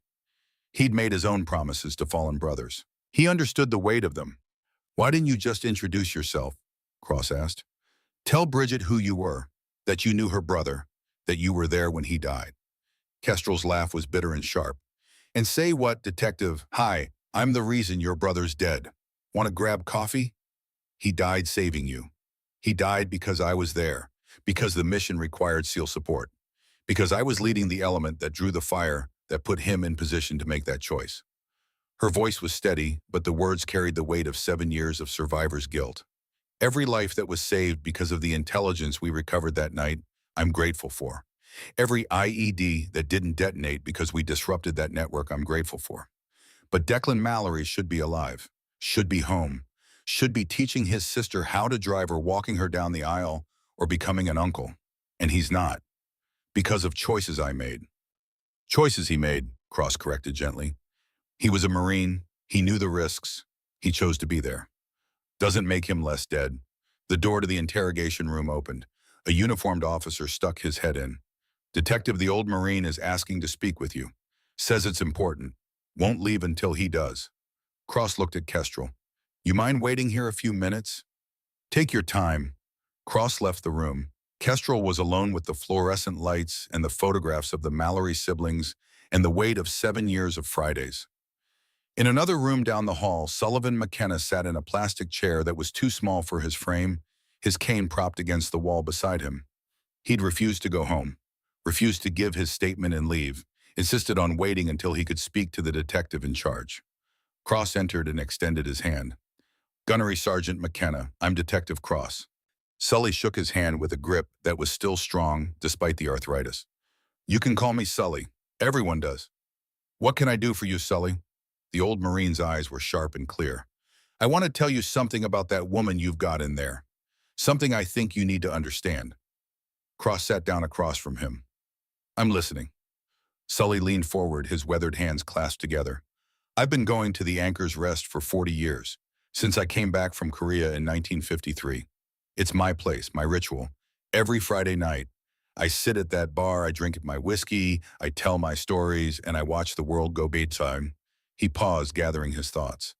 He'd made his own promises to fallen brothers. He understood the weight of them. "Why didn't you just introduce yourself?" Cross asked. "Tell Bridget who you were, that you knew her brother, that you were there when he died." Kestrel's laugh was bitter and sharp. "And say what, detective? Hi, I'm the reason your brother's dead. Want to grab coffee? He died saving you. He died because I was there, because the mission required SEAL support, because I was leading the element that drew the fire that put him in position to make that choice." Her voice was steady, but the words carried the weight of 7 years of survivor's guilt. "Every life that was saved because of the intelligence we recovered that night, I'm grateful for. Every IED that didn't detonate because we disrupted that network, I'm grateful for. But Declan Mallory should be alive, should be home, should be teaching his sister how to drive or walking her down the aisle or becoming an uncle. And he's not. Because of choices I made." "Choices he made," Cross corrected gently. "He was a Marine. He knew the risks. He chose to be there. Doesn't make him less dead." The door to the interrogation room opened. A uniformed officer stuck his head in. "Detective, the old Marine is asking to speak with you. Says it's important. Won't leave until he does." Cross looked at Kestrel. "You mind waiting here a few minutes?" "Take your time." Cross left the room. Kestrel was alone with the fluorescent lights and the photographs of the Mallory siblings and the weight of 7 years of Fridays. In another room down the hall, Sullivan McKenna sat in a plastic chair that was too small for his frame, his cane propped against the wall beside him. He'd refused to go home, refused to give his statement and leave, insisted on waiting until he could speak to the detective in charge. Cross entered and extended his hand. "Gunnery Sergeant McKenna, I'm Detective Cross." Sully shook his hand with a grip that was still strong despite the arthritis. "You can call me Sully. Everyone does." "What can I do for you, Sully?" The old Marine's eyes were sharp and clear. "I want to tell you something about that woman you've got in there. Something I think you need to understand." Cross sat down across from him. "I'm listening." Sully leaned forward, his weathered hands clasped together. "I've been going to the Anchor's Rest for 40 years, since I came back from Korea in 1953. It's my place, my ritual. Every Friday night, I sit at that bar, I drink my whiskey, I tell my stories, and I watch the world go bedtime." He paused, gathering his thoughts.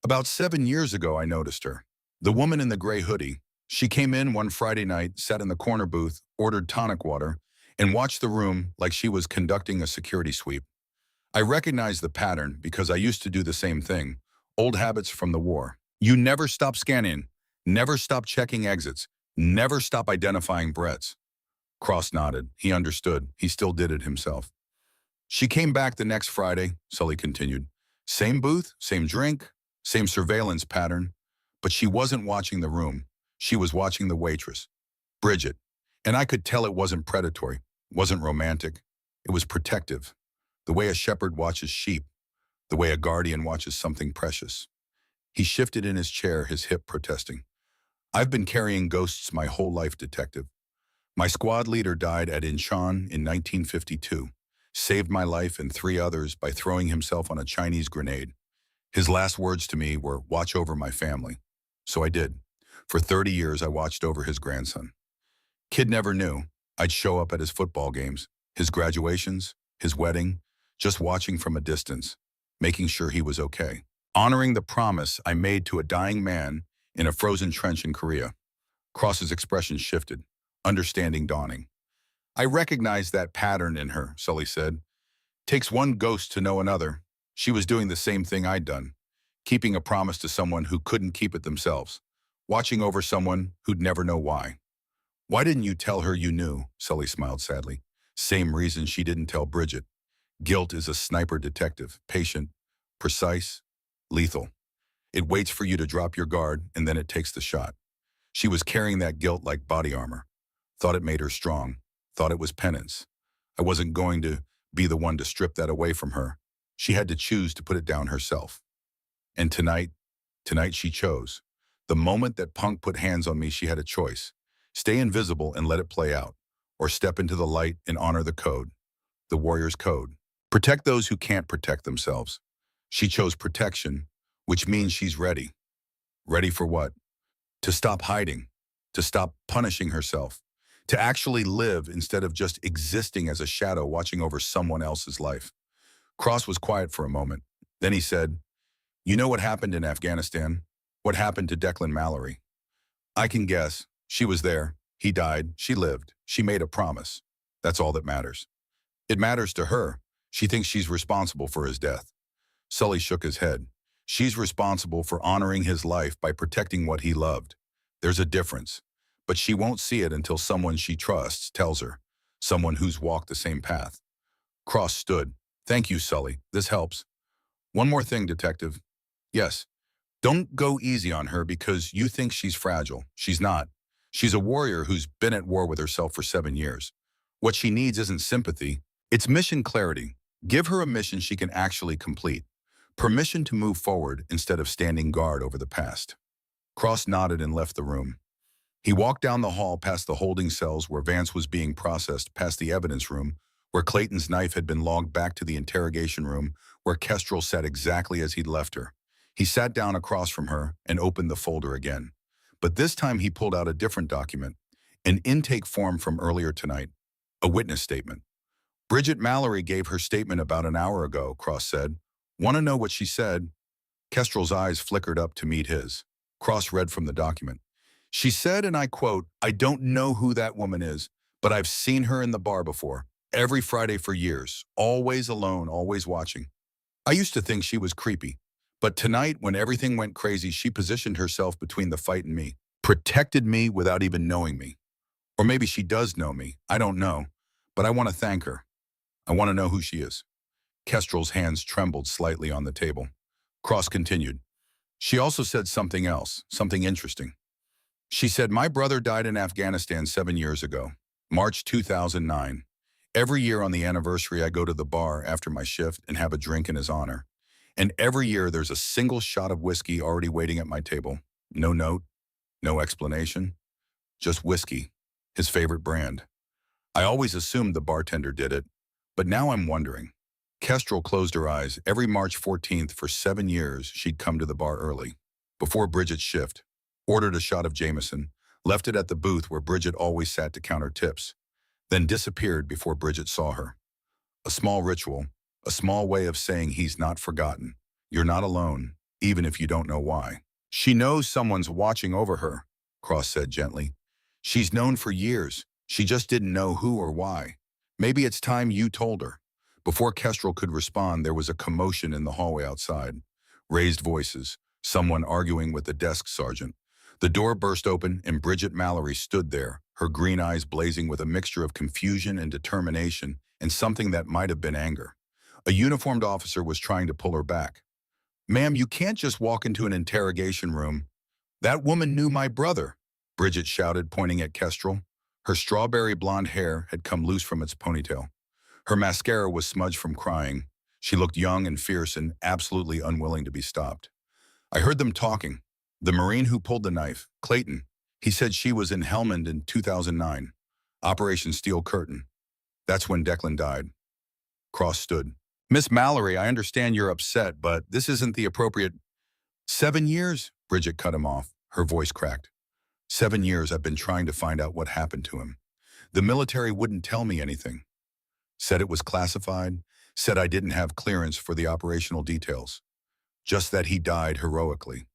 "About 7 years ago, I noticed her. The woman in the gray hoodie. She came in one Friday night, sat in the corner booth, ordered tonic water, and watched the room like she was conducting a security sweep. I recognized the pattern because I used to do the same thing. Old habits from the war. You never stop scanning, never stop checking exits, never stop identifying Bretts." Cross nodded. He understood. He still did it himself. She came back the next Friday, Sully continued. Same booth, same drink, same surveillance pattern, but she wasn't watching the room. She was watching the waitress, Bridget. And I could tell it wasn't predatory, wasn't romantic. It was protective. The way a shepherd watches sheep, the way a guardian watches something precious. He shifted in his chair, his hip protesting. I've been carrying ghosts my whole life, detective. My squad leader died at Incheon in 1952, saved my life and three others by throwing himself on a Chinese grenade. His last words to me were, watch over my family. So I did. For 30 years, I watched over his grandson. Kid never knew. I'd show up at his football games, his graduations, his wedding, just watching from a distance, making sure he was okay. Honoring the promise I made to a dying man in a frozen trench in Korea. Cross's expression shifted, understanding dawning. I recognized that pattern in her, Sully said. Takes one ghost to know another. She was doing the same thing I'd done, keeping a promise to someone who couldn't keep it themselves, watching over someone who'd never know why. Why didn't you tell her you knew? Sully smiled sadly. Same reason she didn't tell Bridget. Guilt is a sniper detective, patient, precise, lethal. It waits for you to drop your guard, and then it takes the shot. She was carrying that guilt like body armor. Thought it made her strong. Thought it was penance. I wasn't going to be the one to strip that away from her. She had to choose to put it down herself. And tonight she chose. The moment that Punk put hands on me, she had a choice. Stay invisible and let it play out, or step into the light and honor the code, the warrior's code. Protect those who can't protect themselves. She chose protection, which means she's ready. Ready for what? To stop hiding, to stop punishing herself, to actually live instead of just existing as a shadow watching over someone else's life. Cross was quiet for a moment. Then he said, you know what happened in Afghanistan? What happened to Declan Mallory? I can guess. She was there. He died. She lived. She made a promise. That's all that matters. It matters to her. She thinks she's responsible for his death. Sully shook his head. She's responsible for honoring his life by protecting what he loved. There's a difference. But she won't see it until someone she trusts tells her. Someone who's walked the same path. Cross stood. Thank you, Sully. This helps. One more thing, detective. Yes. Don't go easy on her because you think she's fragile. She's not. She's a warrior who's been at war with herself for 7 years. What she needs isn't sympathy. It's mission clarity. Give her a mission she can actually complete. Permission to move forward instead of standing guard over the past. Cross nodded and left the room. He walked down the hall past the holding cells where Vance was being processed, past the evidence room, where Clayton's knife had been logged back to the interrogation room, where Kestrel sat exactly as he'd left her. He sat down across from her and opened the folder again. But this time he pulled out a different document, an intake form from earlier tonight, a witness statement. Bridget Mallory gave her statement about an hour ago, Cross said. Want to know what she said? Kestrel's eyes flickered up to meet his. Cross read from the document. She said, and I quote, I don't know who that woman is, but I've seen her in the bar before, every Friday for years, always alone, always watching. I used to think she was creepy, but tonight when everything went crazy, she positioned herself between the fight and me, protected me without even knowing me. Or maybe she does know me, I don't know, but I want to thank her. I want to know who she is. Kestrel's hands trembled slightly on the table. Cross continued. She also said something else, something interesting. She said, my brother died in Afghanistan 7 years ago, March 2009. Every year on the anniversary, I go to the bar after my shift and have a drink in his honor. And every year there's a single shot of whiskey already waiting at my table. No note, no explanation, just whiskey, his favorite brand. I always assumed the bartender did it, but now I'm wondering. Kestrel closed her eyes. Every March 14th for 7 years, she'd come to the bar early, before Bridget's shift, ordered a shot of Jameson, left it at the booth where Bridget always sat to count her tips, then disappeared before Bridget saw her. A small ritual, a small way of saying he's not forgotten. You're not alone, even if you don't know why. She knows someone's watching over her, Cross said gently. She's known for years. She just didn't know who or why. Maybe it's time you told her. Before Kestrel could respond, there was a commotion in the hallway outside. Raised voices, someone arguing with the desk sergeant. The door burst open and Bridget Mallory stood there, her green eyes blazing with a mixture of confusion and determination and something that might have been anger. A uniformed officer was trying to pull her back. "Ma'am, you can't just walk into an interrogation room. That woman knew my brother," Bridget shouted, pointing at Kestrel. Her strawberry blonde hair had come loose from its ponytail. Her mascara was smudged from crying. She looked young and fierce and absolutely unwilling to be stopped. "I heard them talking. The Marine who pulled the knife, Clayton, he said she was in Helmand in 2009. Operation Steel Curtain. That's when Declan died." Cross stood. "Miss Mallory, I understand you're upset, but this isn't the appropriate—" "7 years?" Bridget cut him off. Her voice cracked. "7 years I've been trying to find out what happened to him. The military wouldn't tell me anything. Said it was classified, said I didn't have clearance for the operational details. Just that he died heroically,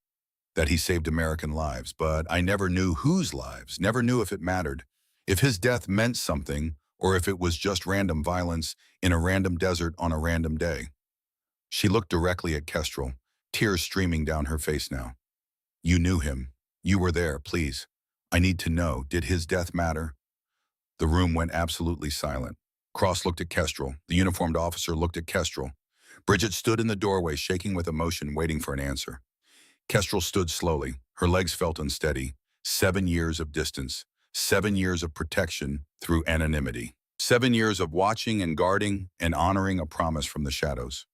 that he saved American lives, but I never knew whose lives, never knew if it mattered, if his death meant something, or if it was just random violence in a random desert on a random day." She looked directly at Kestrel, tears streaming down her face now. "You knew him. You were there, please. I need to know, did his death matter?" The room went absolutely silent. Cross looked at Kestrel. The uniformed officer looked at Kestrel. Bridget stood in the doorway, shaking with emotion, waiting for an answer. Kestrel stood slowly. Her legs felt unsteady. 7 years of distance. 7 years of protection through anonymity. 7 years of watching and guarding and honoring a promise from the shadows.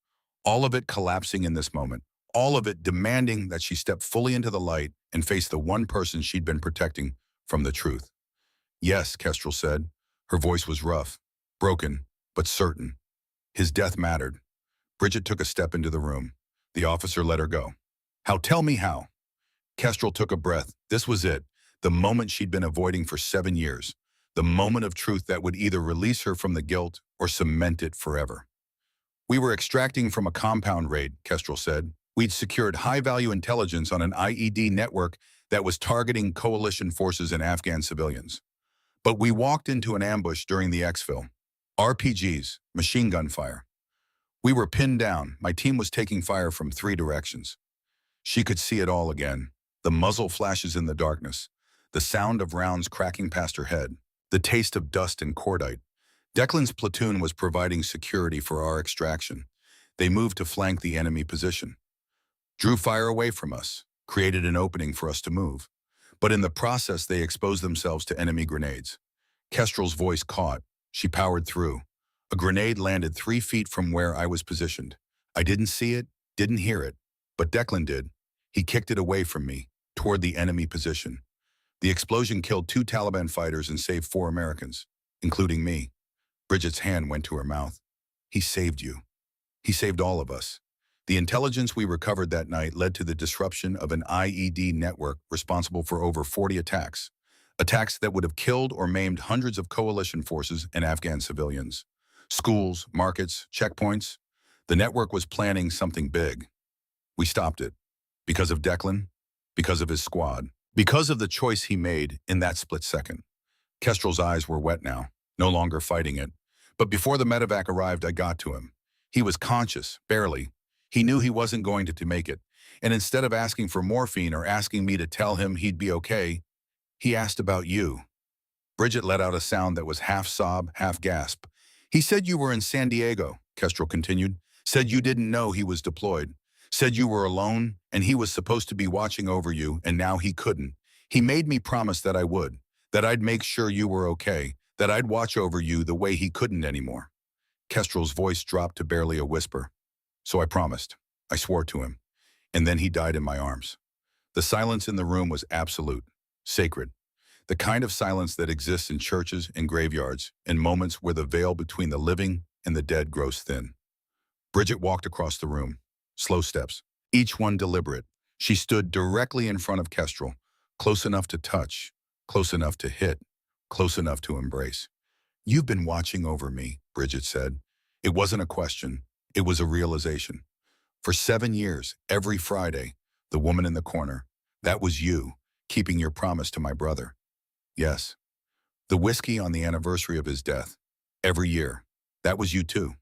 All of it collapsing in this moment. All of it demanding that she step fully into the light and face the one person she'd been protecting from the truth. "Yes," Kestrel said. Her voice was rough, broken, but certain. "His death mattered." Bridget took a step into the room. The officer let her go. "How? Tell me how." Kestrel took a breath. This was it, the moment she'd been avoiding for 7 years. The moment of truth that would either release her from the guilt or cement it forever. "We were extracting from a compound raid," Kestrel said. "We'd secured high-value intelligence on an IED network that was targeting coalition forces and Afghan civilians. But we walked into an ambush during the exfil. RPGs, machine gun fire. We were pinned down. My team was taking fire from 3 directions." She could see it all again. The muzzle flashes in the darkness. The sound of rounds cracking past her head. The taste of dust and cordite. Declan's platoon was providing security for our extraction. They moved to flank the enemy position. Drew fire away from us. Created an opening for us to move. But in the process, they exposed themselves to enemy grenades. Kestrel's voice caught. She powered through. A grenade landed 3 feet from where I was positioned. I didn't see it, didn't hear it, but Declan did. He kicked it away from me, toward the enemy position. The explosion killed 2 Taliban fighters and saved 4 Americans, including me. Bridget's hand went to her mouth. "He saved you. He saved all of us." The intelligence we recovered that night led to the disruption of an IED network responsible for over 40 attacks. Attacks that would have killed or maimed hundreds of coalition forces and Afghan civilians. Schools, markets, checkpoints. The network was planning something big. We stopped it. Because of Declan, because of his squad, because of the choice he made in that split second. Kestrel's eyes were wet now, no longer fighting it. But before the medevac arrived, I got to him. He was conscious, barely. He knew he wasn't going to make it. And instead of asking for morphine or asking me to tell him he'd be okay, he asked about you. Bridget let out a sound that was half sob, half gasp. "He said you were in San Diego," Kestrel continued. "Said you didn't know he was deployed. Said you were alone, and he was supposed to be watching over you, and now he couldn't. He made me promise that I would, that I'd make sure you were okay, that I'd watch over you the way he couldn't anymore." Kestrel's voice dropped to barely a whisper. "So I promised. I swore to him. And then he died in my arms." The silence in the room was absolute, sacred. The kind of silence that exists in churches and graveyards, in moments where the veil between the living and the dead grows thin. Bridget walked across the room, slow steps, each one deliberate. She stood directly in front of Kestrel, close enough to touch, close enough to hit, close enough to embrace. "You've been watching over me," Bridget said. It wasn't a question. It was a realization. For 7 years, every Friday, the woman in the corner, that was you, keeping your promise to my brother. Yes. The whiskey on the anniversary of his death, every year, that was you too.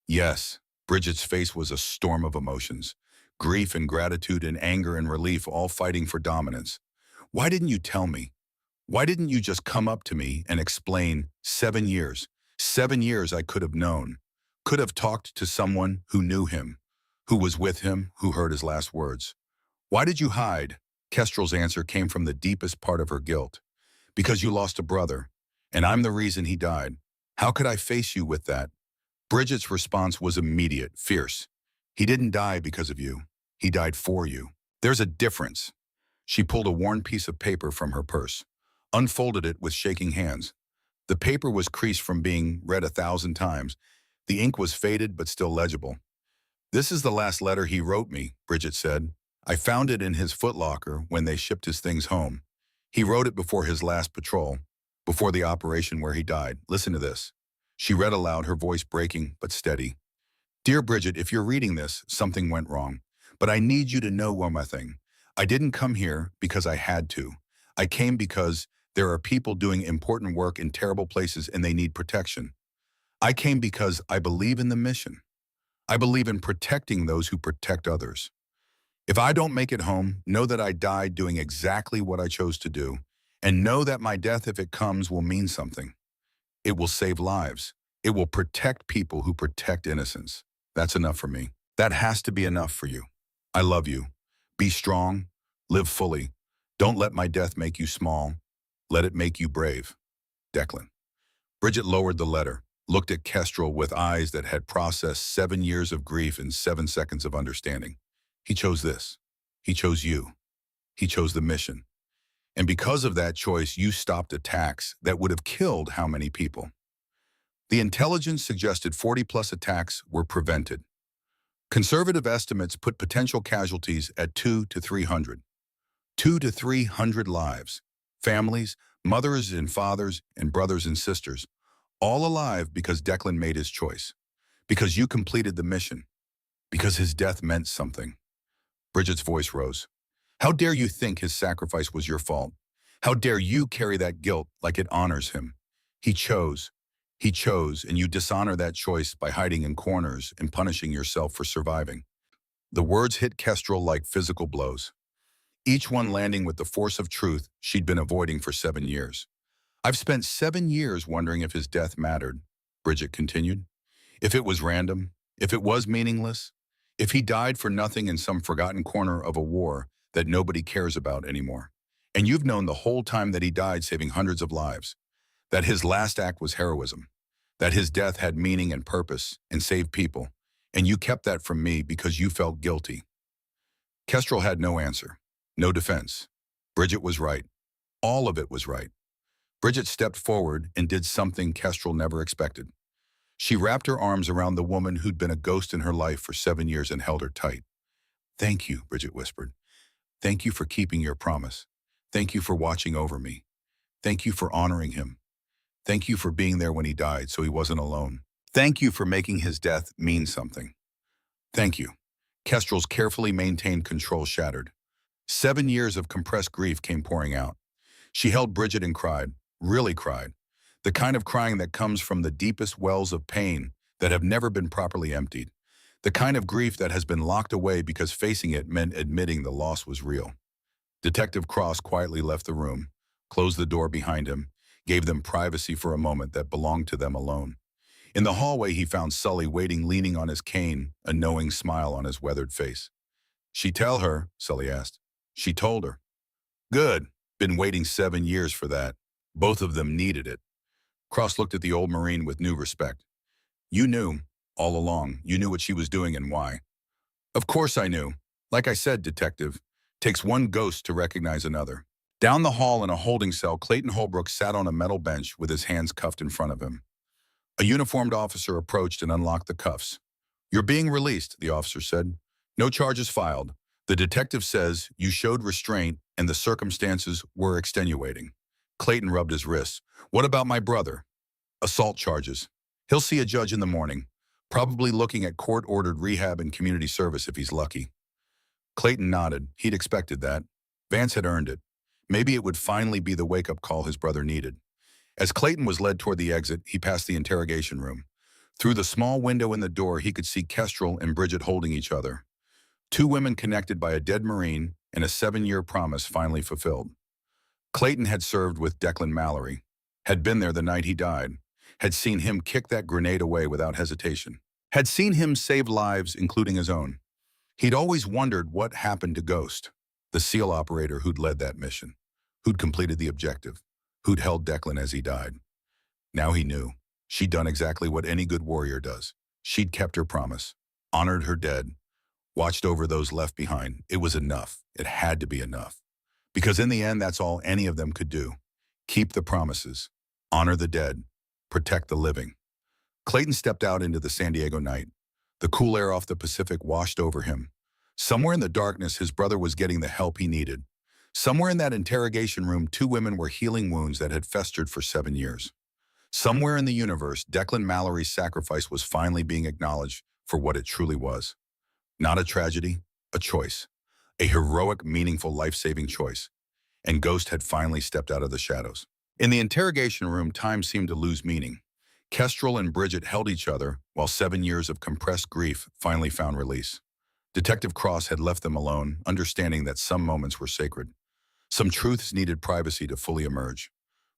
Yes. Bridget's face was a storm of emotions. Grief and gratitude and anger and relief all fighting for dominance. "Why didn't you tell me? Why didn't you just come up to me and explain 7 years? 7 years I could have known. Could have talked to someone who knew him, who was with him, who heard his last words. Why did you hide? Kestrel's answer came from the deepest part of her guilt. Because you lost a brother, and I'm the reason he died. How could I face you with that? Bridget's response was immediate, fierce. He didn't die because of you. He died for you. There's a difference. She pulled a worn piece of paper from her purse, unfolded it with shaking hands. The paper was creased from being read 1,000 times. The ink was faded but still legible. This is the last letter he wrote me, Bridget said. I found it in his footlocker when they shipped his things home. He wrote it before his last patrol, before the operation where he died. Listen to this. She read aloud, her voice breaking but steady. Dear Bridget, if you're reading this, something went wrong. But I need you to know one more thing. I didn't come here because I had to. I came because there are people doing important work in terrible places and they need protection. I came because I believe in the mission. I believe in protecting those who protect others. If I don't make it home, know that I died doing exactly what I chose to do, and know that my death, if it comes, will mean something. It will save lives. It will protect people who protect innocence. That's enough for me. That has to be enough for you. I love you. Be strong. Live fully. Don't let my death make you small. Let it make you brave. Declan. Bridget lowered the letter, looked at Kestrel with eyes that had processed 7 years of grief in 7 seconds of understanding. He chose this. He chose you. He chose the mission. And because of that choice, you stopped attacks that would have killed how many people? The intelligence suggested 40+ attacks were prevented. Conservative estimates put potential casualties at 200 to 300. 200 to 300 lives. Families, mothers and fathers and brothers and sisters, all alive because Declan made his choice. Because you completed the mission. Because his death meant something. Bridget's voice rose. How dare you think his sacrifice was your fault? How dare you carry that guilt like it honors him? He chose, and you dishonor that choice by hiding in corners and punishing yourself for surviving. The words hit Kestrel like physical blows, each one landing with the force of truth she'd been avoiding for 7 years. I've spent 7 years wondering if his death mattered, Bridget continued. If it was random, if it was meaningless, if he died for nothing in some forgotten corner of a war that nobody cares about anymore. And you've known the whole time that he died saving hundreds of lives, that his last act was heroism, that his death had meaning and purpose and saved people, and you kept that from me because you felt guilty. Kestrel had no answer, no defense. Bridget was right. All of it was right. Bridget stepped forward and did something Kestrel never expected. She wrapped her arms around the woman who'd been a ghost in her life for 7 years and held her tight. Thank you, Bridget whispered. Thank you for keeping your promise. Thank you for watching over me. Thank you for honoring him. Thank you for being there when he died so he wasn't alone. Thank you for making his death mean something. Thank you. Kestrel's carefully maintained control shattered. 7 years of compressed grief came pouring out. She held Bridget and cried, really cried. The kind of crying that comes from the deepest wells of pain that have never been properly emptied. The kind of grief that has been locked away because facing it meant admitting the loss was real. Detective Cross quietly left the room, closed the door behind him, gave them privacy for a moment that belonged to them alone. In the hallway, he found Sully waiting, leaning on his cane, a knowing smile on his weathered face. She tell her? Sully asked. She told her. Good. Been waiting 7 years for that. Both of them needed it. Cross looked at the old Marine with new respect. You knew, all along, you knew what she was doing and why. Of course I knew. Like I said, Detective, takes one ghost to recognize another. Down the hall in a holding cell, Clayton Holbrook sat on a metal bench with his hands cuffed in front of him. A uniformed officer approached and unlocked the cuffs. You're being released, the officer said. No charges filed. The detective says you showed restraint and the circumstances were extenuating. Clayton rubbed his wrists. What about my brother? Assault charges. He'll see a judge in the morning, probably looking at court-ordered rehab and community service if he's lucky. Clayton nodded. He'd expected that. Vance had earned it. Maybe it would finally be the wake-up call his brother needed. As Clayton was led toward the exit, he passed the interrogation room. Through the small window in the door, he could see Kestrel and Bridget holding each other. 2 women connected by a dead Marine and a 7-year promise finally fulfilled. Clayton had served with Declan Mallory, had been there the night he died, had seen him kick that grenade away without hesitation, had seen him save lives, including his own. He'd always wondered what happened to Ghost, the SEAL operator who'd led that mission, who'd completed the objective, who'd held Declan as he died. Now he knew. She'd done exactly what any good warrior does. She'd kept her promise, honored her dead, watched over those left behind. It was enough. It had to be enough. Because in the end, that's all any of them could do. Keep the promises, honor the dead, protect the living. Clayton stepped out into the San Diego night. The cool air off the Pacific washed over him. Somewhere in the darkness, his brother was getting the help he needed. Somewhere in that interrogation room, two women were healing wounds that had festered for 7 years. Somewhere in the universe, Declan Mallory's sacrifice was finally being acknowledged for what it truly was. Not a tragedy, a choice. A heroic, meaningful, life-saving choice. And Ghost had finally stepped out of the shadows. In the interrogation room, time seemed to lose meaning. Kestrel and Bridget held each other while 7 years of compressed grief finally found release. Detective Cross had left them alone, understanding that some moments were sacred. Some truths needed privacy to fully emerge.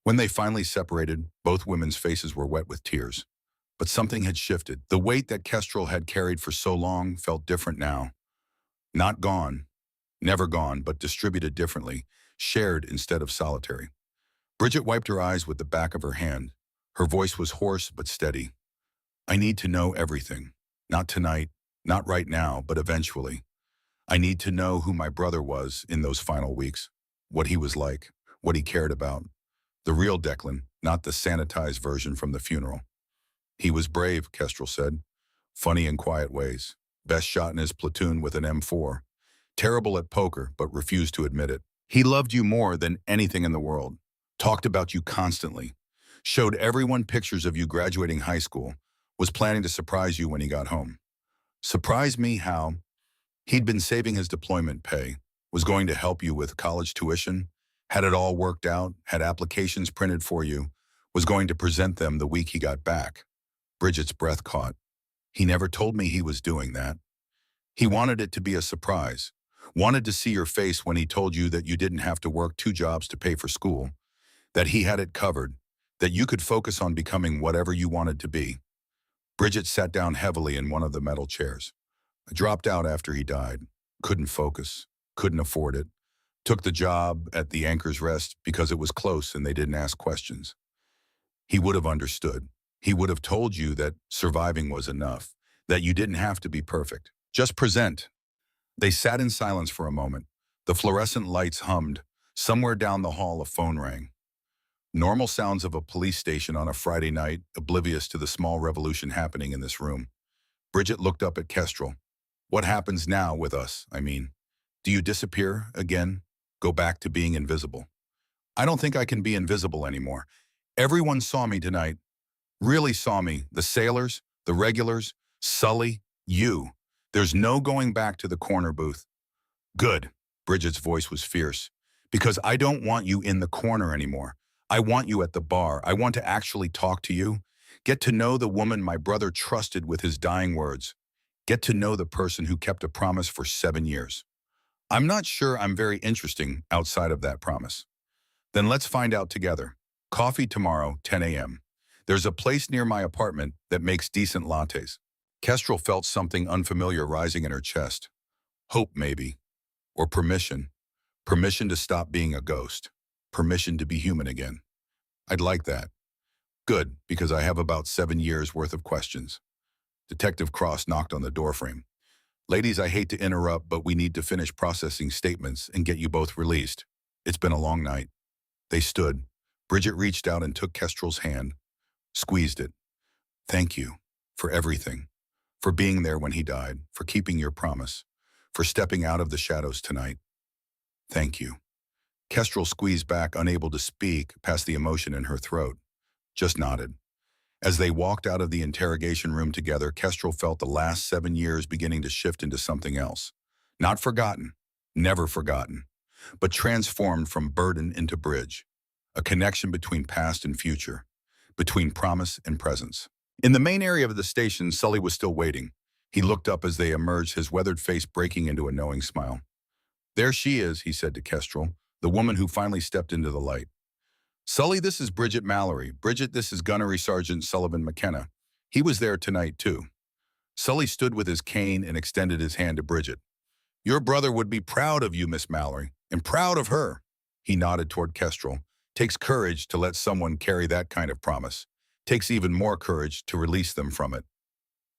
When they finally separated, both women's faces were wet with tears. But something had shifted. The weight that Kestrel had carried for so long felt different now. Not gone, never gone, but distributed differently, shared instead of solitary. Bridget wiped her eyes with the back of her hand. Her voice was hoarse but steady. I need to know everything. Not tonight, not right now, but eventually. I need to know who my brother was in those final weeks, what he was like, what he cared about. The real Declan, not the sanitized version from the funeral. He was brave, Kestrel said. Funny in quiet ways. Best shot in his platoon with an M4. Terrible at poker, but refused to admit it. He loved you more than anything in the world. Talked about you constantly. Showed everyone pictures of you graduating high school. Was planning to surprise you when he got home. Surprise me how? He'd been saving his deployment pay. Was going to help you with college tuition. Had it all worked out. Had applications printed for you. Was going to present them the week he got back. Bridget's breath caught. He never told me he was doing that. He wanted it to be a surprise. Wanted to see your face when he told you that you didn't have to work 2 jobs to pay for school. That he had it covered. That you could focus on becoming whatever you wanted to be. Bridget sat down heavily in one of the metal chairs. I dropped out after he died. Couldn't focus. Couldn't afford it. Took the job at the Anchor's Rest because it was close and they didn't ask questions. He would have understood. He would have told you that surviving was enough. That you didn't have to be perfect. Just present. They sat in silence for a moment. The fluorescent lights hummed. Somewhere down the hall a phone rang. Normal sounds of a police station on a Friday night, oblivious to the small revolution happening in this room. Bridget looked up at Kestrel. What happens now with us, I mean? Do you disappear again? Go back to being invisible? I don't think I can be invisible anymore. Everyone saw me tonight. Really saw me. The sailors, the regulars, Sully, you. There's no going back to the corner booth. Good. Bridget's voice was fierce. Because I don't want you in the corner anymore. I want you at the bar. I want to actually talk to you. Get to know the woman my brother trusted with his dying words. Get to know the person who kept a promise for 7 years. I'm not sure I'm very interesting outside of that promise. Then let's find out together. Coffee tomorrow, 10 a.m. There's a place near my apartment that makes decent lattes. Kestrel felt something unfamiliar rising in her chest. Hope, maybe. Or permission. Permission to stop being a ghost. Permission to be human again. I'd like that. Good, because I have about 7 years worth of questions. Detective Cross knocked on the doorframe. Ladies, I hate to interrupt, but we need to finish processing statements and get you both released. It's been a long night. They stood. Bridget reached out and took Kestrel's hand, squeezed it. Thank you for everything, for being there when he died, for keeping your promise, for stepping out of the shadows tonight. Thank you. Kestrel squeezed back, unable to speak past the emotion in her throat. Just nodded. As they walked out of the interrogation room together, Kestrel felt the last 7 years beginning to shift into something else. Not forgotten, never forgotten, but transformed from burden into bridge. A connection between past and future, between promise and presence. In the main area of the station, Sully was still waiting. He looked up as they emerged, his weathered face breaking into a knowing smile. There she is, he said to Kestrel, the woman who finally stepped into the light. Sully, this is Bridget Mallory. Bridget, this is Gunnery Sergeant Sullivan McKenna. He was there tonight, too. Sully stood with his cane and extended his hand to Bridget. Your brother would be proud of you, Miss Mallory, and proud of her. He nodded toward Kestrel. Takes courage to let someone carry that kind of promise. Takes even more courage to release them from it.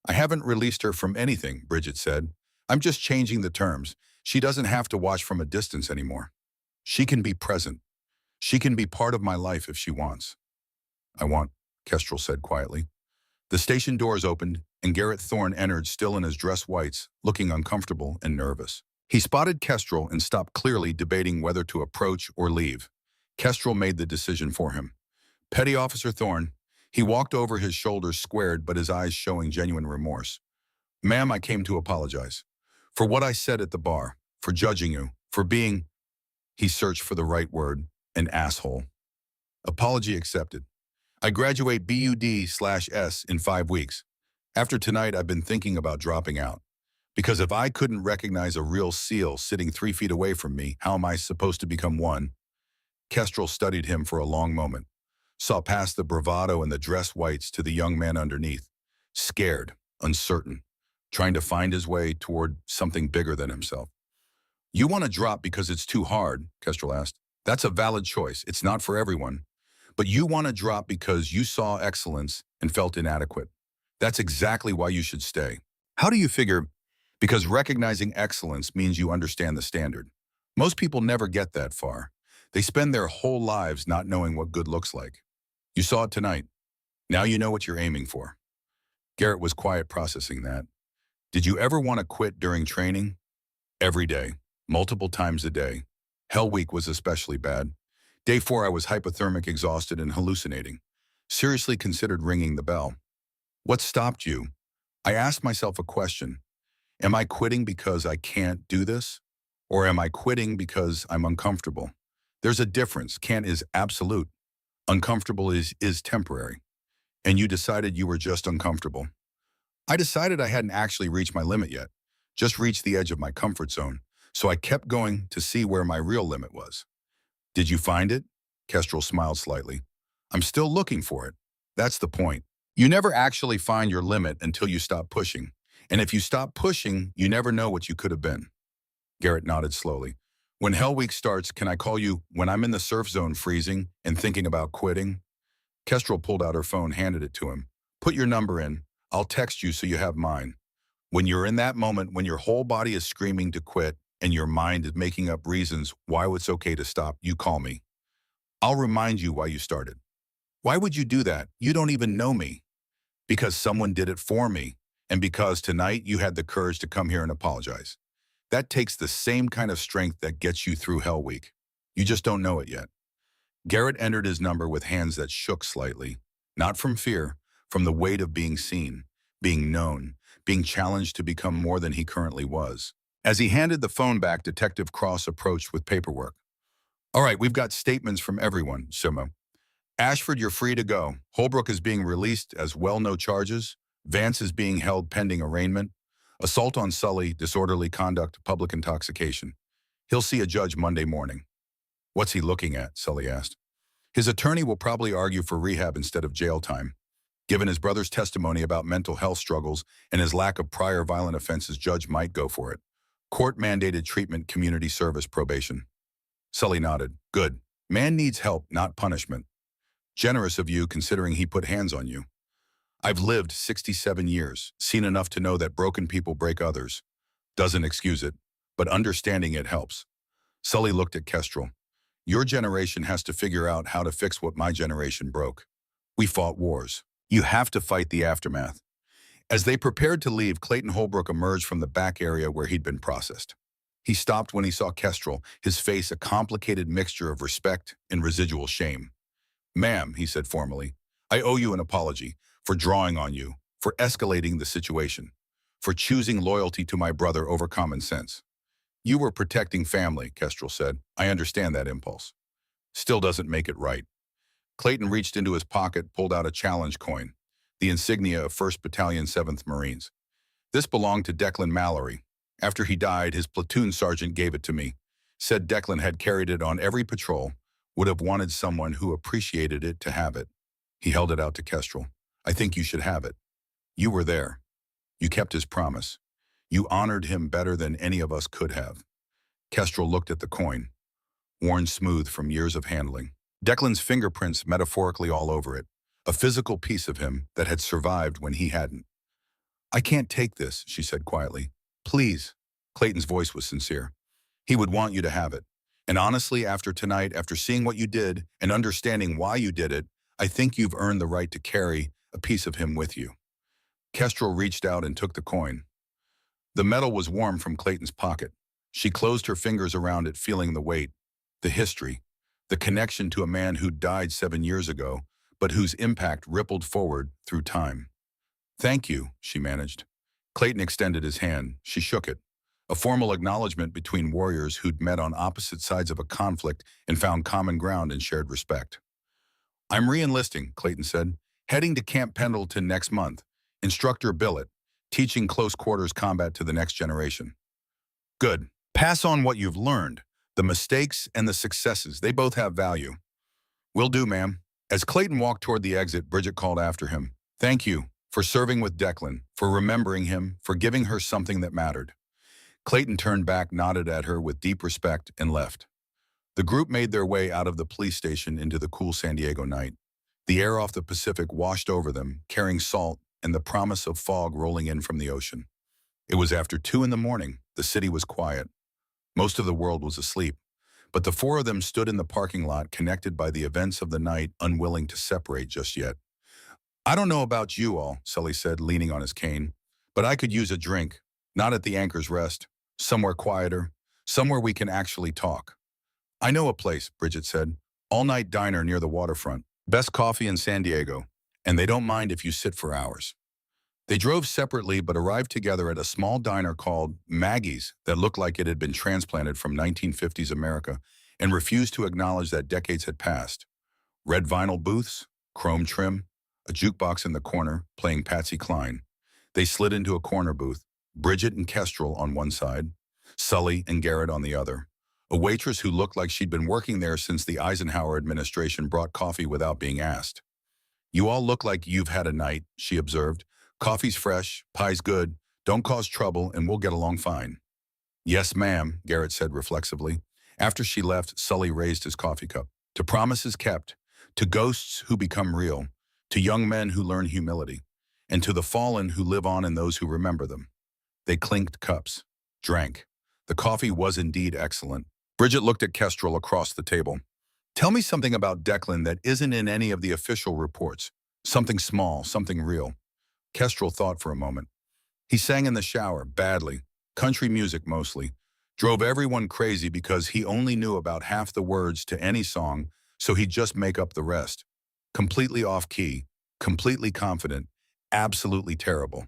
I haven't released her from anything, Bridget said. I'm just changing the terms. She doesn't have to watch from a distance anymore. She can be present. She can be part of my life if she wants. I want, Kestrel said quietly. The station doors opened, and Garrett Thorne entered still in his dress whites, looking uncomfortable and nervous. He spotted Kestrel and stopped, clearly debating whether to approach or leave. Kestrel made the decision for him. Petty Officer Thorne. He walked over, his shoulders squared but his eyes showing genuine remorse. Ma'am, I came to apologize. For what I said at the bar, for judging you, for being, he searched for the right word, an asshole. Apology accepted. I graduate BUD/S in 5 weeks. After tonight, I've been thinking about dropping out. Because if I couldn't recognize a real SEAL sitting 3 feet away from me, how am I supposed to become one? Kestrel studied him for a long moment, saw past the bravado and the dress whites to the young man underneath, scared, uncertain, trying to find his way toward something bigger than himself. You want to drop because it's too hard, Kestrel asked. That's a valid choice. It's not for everyone. But you want to drop because you saw excellence and felt inadequate. That's exactly why you should stay. How do you figure? Because recognizing excellence means you understand the standard. Most people never get that far. They spend their whole lives not knowing what good looks like. You saw it tonight. Now you know what you're aiming for. Garrett was quiet, processing that. Did you ever want to quit during training? Every day, multiple times a day. Hell Week was especially bad. Day 4, I was hypothermic, exhausted, and hallucinating. Seriously considered ringing the bell. What stopped you? I asked myself a question. Am I quitting because I can't do this? Or am I quitting because I'm uncomfortable? There's a difference. Can't is absolute. Uncomfortable is temporary. And you decided you were just uncomfortable. I decided I hadn't actually reached my limit yet. Just reached the edge of my comfort zone. So I kept going to see where my real limit was. Did you find it? Kestrel smiled slightly. I'm still looking for it. That's the point. You never actually find your limit until you stop pushing. And if you stop pushing, you never know what you could have been. Garrett nodded slowly. When Hell Week starts, can I call you when I'm in the surf zone freezing and thinking about quitting? Kestrel pulled out her phone, handed it to him. Put your number in. I'll text you so you have mine. When you're in that moment, when your whole body is screaming to quit and your mind is making up reasons why it's okay to stop, you call me. I'll remind you why you started. Why would you do that? You don't even know me. Because someone did it for me, and because tonight you had the courage to come here and apologize. That takes the same kind of strength that gets you through Hell Week. You just don't know it yet. Garrett entered his number with hands that shook slightly, not from fear, from the weight of being seen, being known, being challenged to become more than he currently was. As he handed the phone back, Detective Cross approached with paperwork. All right, we've got statements from everyone, Simo. Ashford, you're free to go. Holbrook is being released as well, no charges. Vance is being held pending arraignment. Assault on Sully, disorderly conduct, public intoxication. He'll see a judge Monday morning. What's he looking at? Sully asked. His attorney will probably argue for rehab instead of jail time. Given his brother's testimony about mental health struggles and his lack of prior violent offenses, judge might go for it. Court-mandated treatment, community service, probation. Sully nodded. Good. Man needs help, not punishment. Generous of you, considering he put hands on you. I've lived 67 years, seen enough to know that broken people break others. Doesn't excuse it, but understanding it helps. Sully looked at Kestrel. Your generation has to figure out how to fix what my generation broke. We fought wars. You have to fight the aftermath. As they prepared to leave, Clayton Holbrook emerged from the back area where he'd been processed. He stopped when he saw Kestrel, his face a complicated mixture of respect and residual shame. Ma'am, he said formally, I owe you an apology for drawing on you, for escalating the situation, for choosing loyalty to my brother over common sense. You were protecting family, Kestrel said. I understand that impulse. Still doesn't make it right. Clayton reached into his pocket, pulled out a challenge coin, the insignia of 1st Battalion 7th Marines. This belonged to Declan Mallory. After he died, his platoon sergeant gave it to me. Said Declan had carried it on every patrol, would have wanted someone who appreciated it to have it. He held it out to Kestrel. I think you should have it. You were there. You kept his promise. You honored him better than any of us could have. Kestrel looked at the coin, worn smooth from years of handling. Declan's fingerprints metaphorically all over it, a physical piece of him that had survived when he hadn't. I can't take this, she said quietly. Please. Clayton's voice was sincere. He would want you to have it. And honestly, after tonight, after seeing what you did and understanding why you did it, I think you've earned the right to carry a piece of him with you. Kestrel reached out and took the coin. The metal was warm from Clayton's pocket. She closed her fingers around it, feeling the weight, the history, the connection to a man who died 7 years ago, but whose impact rippled forward through time. Thank you, she managed. Clayton extended his hand. She shook it. A formal acknowledgement between warriors who'd met on opposite sides of a conflict and found common ground and shared respect. I'm re-enlisting, Clayton said. Heading to Camp Pendleton next month. Instructor billet, teaching close quarters combat to the next generation. Good. Pass on what you've learned. The mistakes and the successes, they both have value. Will do, ma'am. As Clayton walked toward the exit, Bridget called after him. Thank you for serving with Declan, for remembering him, for giving her something that mattered. Clayton turned back, nodded at her with deep respect, and left. The group made their way out of the police station into the cool San Diego night. The air off the Pacific washed over them, carrying salt and the promise of fog rolling in from the ocean. It was after 2 in the morning. The city was quiet. Most of the world was asleep. But the four of them stood in the parking lot, connected by the events of the night, unwilling to separate just yet. I don't know about you all, Sully said, leaning on his cane, but I could use a drink. Not at the Anchor's Rest. Somewhere quieter. Somewhere we can actually talk. I know a place, Bridget said. All-night diner near the waterfront. Best coffee in San Diego. And they don't mind if you sit for hours. They drove separately but arrived together at a small diner called Maggie's that looked like it had been transplanted from 1950s America and refused to acknowledge that decades had passed. Red vinyl booths, chrome trim, a jukebox in the corner playing Patsy Cline. They slid into a corner booth, Bridget and Kestrel on one side, Sully and Garrett on the other. A waitress who looked like she'd been working there since the Eisenhower administration brought coffee without being asked. You all look like you've had a night, she observed. Coffee's fresh, pie's good, don't cause trouble, and we'll get along fine. Yes, ma'am, Garrett said reflexively. After she left, Sully raised his coffee cup. To promises kept, to ghosts who become real, to young men who learn humility, and to the fallen who live on in those who remember them. They clinked cups, drank. The coffee was indeed excellent. Bridget looked at Kestrel across the table. Tell me something about Declan that isn't in any of the official reports. Something small, something real. Kestrel thought for a moment. He sang in the shower, badly, country music mostly, drove everyone crazy because he only knew about half the words to any song, so he'd just make up the rest. Completely off-key, completely confident, absolutely terrible.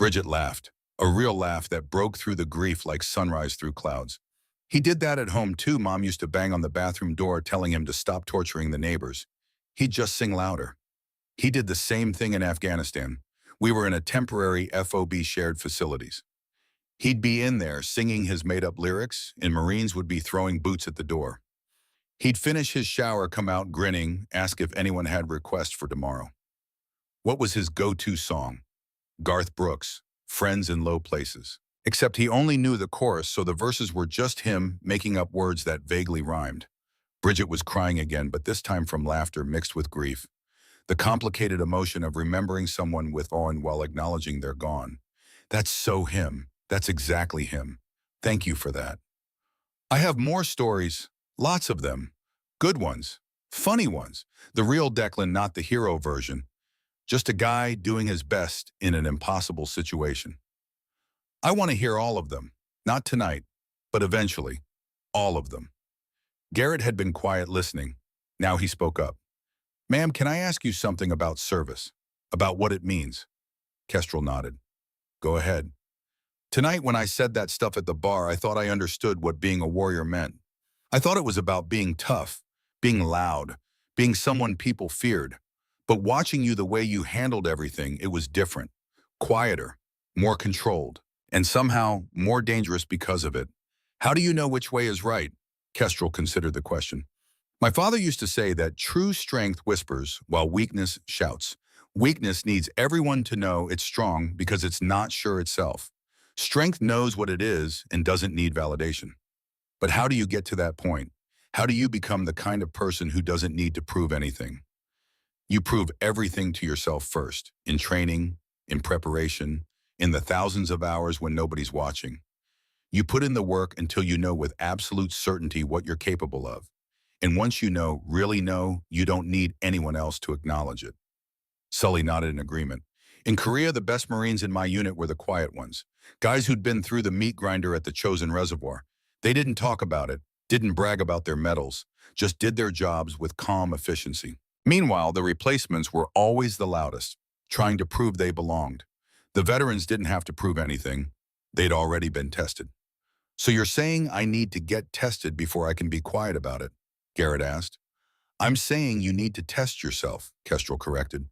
Bridget laughed, a real laugh that broke through the grief like sunrise through clouds. He did that at home too. Mom used to bang on the bathroom door telling him to stop torturing the neighbors. He'd just sing louder. He did the same thing in Afghanistan. We were in a temporary FOB shared facilities. He'd be in there singing his made-up lyrics, and Marines would be throwing boots at the door. He'd finish his shower, come out grinning, ask if anyone had requests for tomorrow. What was his go-to song? Garth Brooks, Friends in Low Places. Except he only knew the chorus, so the verses were just him making up words that vaguely rhymed. Bridget was crying again, but this time from laughter mixed with grief. The complicated emotion of remembering someone with awe while acknowledging they're gone. That's so him. That's exactly him. Thank you for that. I have more stories, lots of them. Good ones, funny ones. The real Declan, not the hero version. Just a guy doing his best in an impossible situation. I want to hear all of them. Not tonight, but eventually. All of them. Garrett had been quiet listening. Now he spoke up. Ma'am, can I ask you something about service? About what it means? Kestrel nodded. Go ahead. Tonight when I said that stuff at the bar, I thought I understood what being a warrior meant. I thought it was about being tough, being loud, being someone people feared. But watching you the way you handled everything, it was different. Quieter, more controlled, and somehow more dangerous because of it. How do you know which way is right? Kestrel considered the question. My father used to say that true strength whispers while weakness shouts. Weakness needs everyone to know it's strong because it's not sure itself. Strength knows what it is and doesn't need validation. But how do you get to that point? How do you become the kind of person who doesn't need to prove anything? You prove everything to yourself first, in training, in preparation, in the thousands of hours when nobody's watching. You put in the work until you know with absolute certainty what you're capable of. And once you know, really know, you don't need anyone else to acknowledge it. Sully nodded in agreement. In Korea, the best Marines in my unit were the quiet ones. Guys who'd been through the meat grinder at the chosen reservoir. They didn't talk about it, didn't brag about their medals, just did their jobs with calm efficiency. Meanwhile, the replacements were always the loudest, trying to prove they belonged. The veterans didn't have to prove anything. They'd already been tested. So you're saying I need to get tested before I can be quiet about it? Garrett asked. I'm saying you need to test yourself, Kestrel corrected.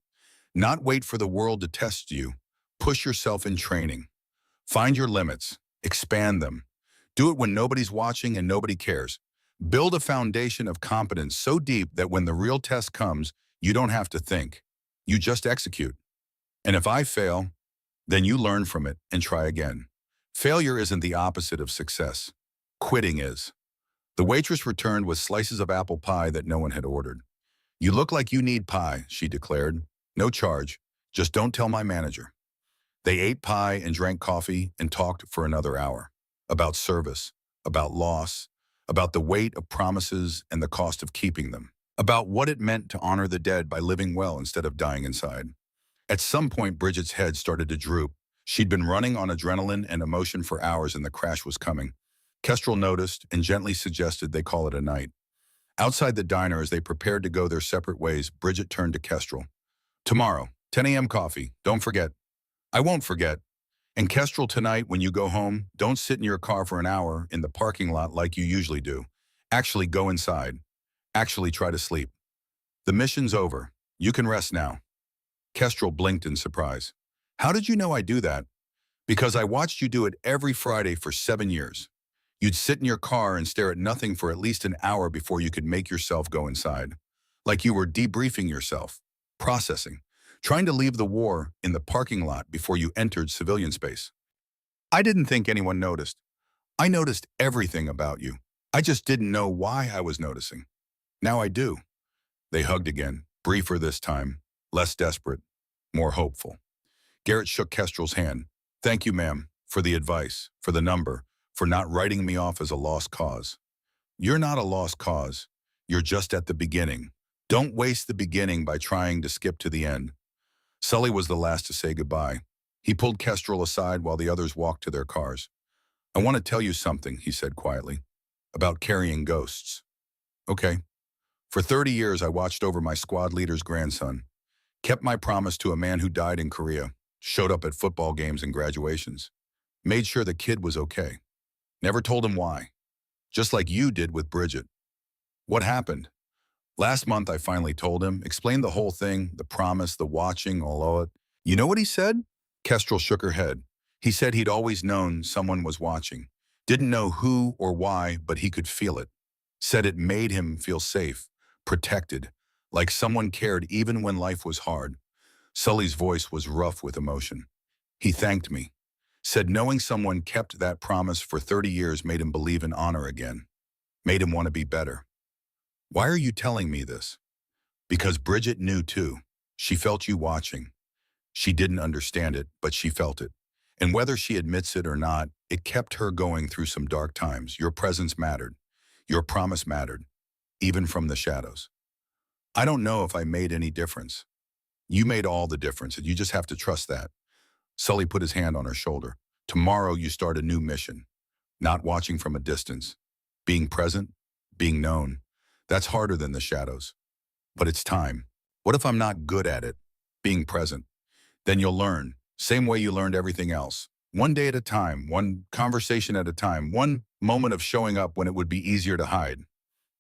Not wait for the world to test you. Push yourself in training. Find your limits. Expand them. Do it when nobody's watching and nobody cares. Build a foundation of competence so deep that when the real test comes, you don't have to think. You just execute. And if I fail, then you learn from it and try again. Failure isn't the opposite of success. Quitting is. The waitress returned with slices of apple pie that no one had ordered. You look like you need pie, she declared. No charge. Just don't tell my manager. They ate pie and drank coffee and talked for another hour. About service, about loss, about the weight of promises and the cost of keeping them. About what it meant to honor the dead by living well instead of dying inside. At some point, Bridget's head started to droop. She'd been running on adrenaline and emotion for hours and the crash was coming. Kestrel noticed and gently suggested they call it a night. Outside the diner, as they prepared to go their separate ways, Bridget turned to Kestrel. Tomorrow, 10 a.m. coffee. Don't forget. I won't forget. And Kestrel, tonight, when you go home, don't sit in your car for an hour in the parking lot like you usually do. Actually go inside. Actually try to sleep. The mission's over. You can rest now. Kestrel blinked in surprise. How did you know I do that? Because I watched you do it every Friday for 7 years. You'd sit in your car and stare at nothing for at least an hour before you could make yourself go inside. Like you were debriefing yourself, processing, trying to leave the war in the parking lot before you entered civilian space. I didn't think anyone noticed. I noticed everything about you. I just didn't know why I was noticing. Now I do. They hugged again, briefer this time, less desperate, more hopeful. Garrett shook Kestrel's hand. Thank you, ma'am, for the advice, for the number, for not writing me off as a lost cause. You're not a lost cause. You're just at the beginning. Don't waste the beginning by trying to skip to the end. Sully was the last to say goodbye. He pulled Kestrel aside while the others walked to their cars. I want to tell you something, he said quietly, about carrying ghosts. Okay. For 30 years, I watched over my squad leader's grandson, kept my promise to a man who died in Korea, showed up at football games and graduations, made sure the kid was okay. Never told him why. Just like you did with Bridget. What happened? Last month, I finally told him, explained the whole thing, the promise, the watching, all of it. You know what he said? Kestrel shook her head. He said he'd always known someone was watching. Didn't know who or why, but he could feel it. Said it made him feel safe, protected, like someone cared even when life was hard. Sully's voice was rough with emotion. He thanked me. Said knowing someone kept that promise for 30 years made him believe in honor again. Made him want to be better. Why are you telling me this? Because Bridget knew too. She felt you watching. She didn't understand it, but she felt it. And whether she admits it or not, it kept her going through some dark times. Your presence mattered. Your promise mattered, even from the shadows. I don't know if I made any difference. You made all the difference, and you just have to trust that. Sully put his hand on her shoulder. Tomorrow you start a new mission. Not watching from a distance. Being present, being known. That's harder than the shadows. But it's time. What if I'm not good at it? Being present. Then you'll learn. Same way you learned everything else. One day at a time, one conversation at a time, one moment of showing up when it would be easier to hide.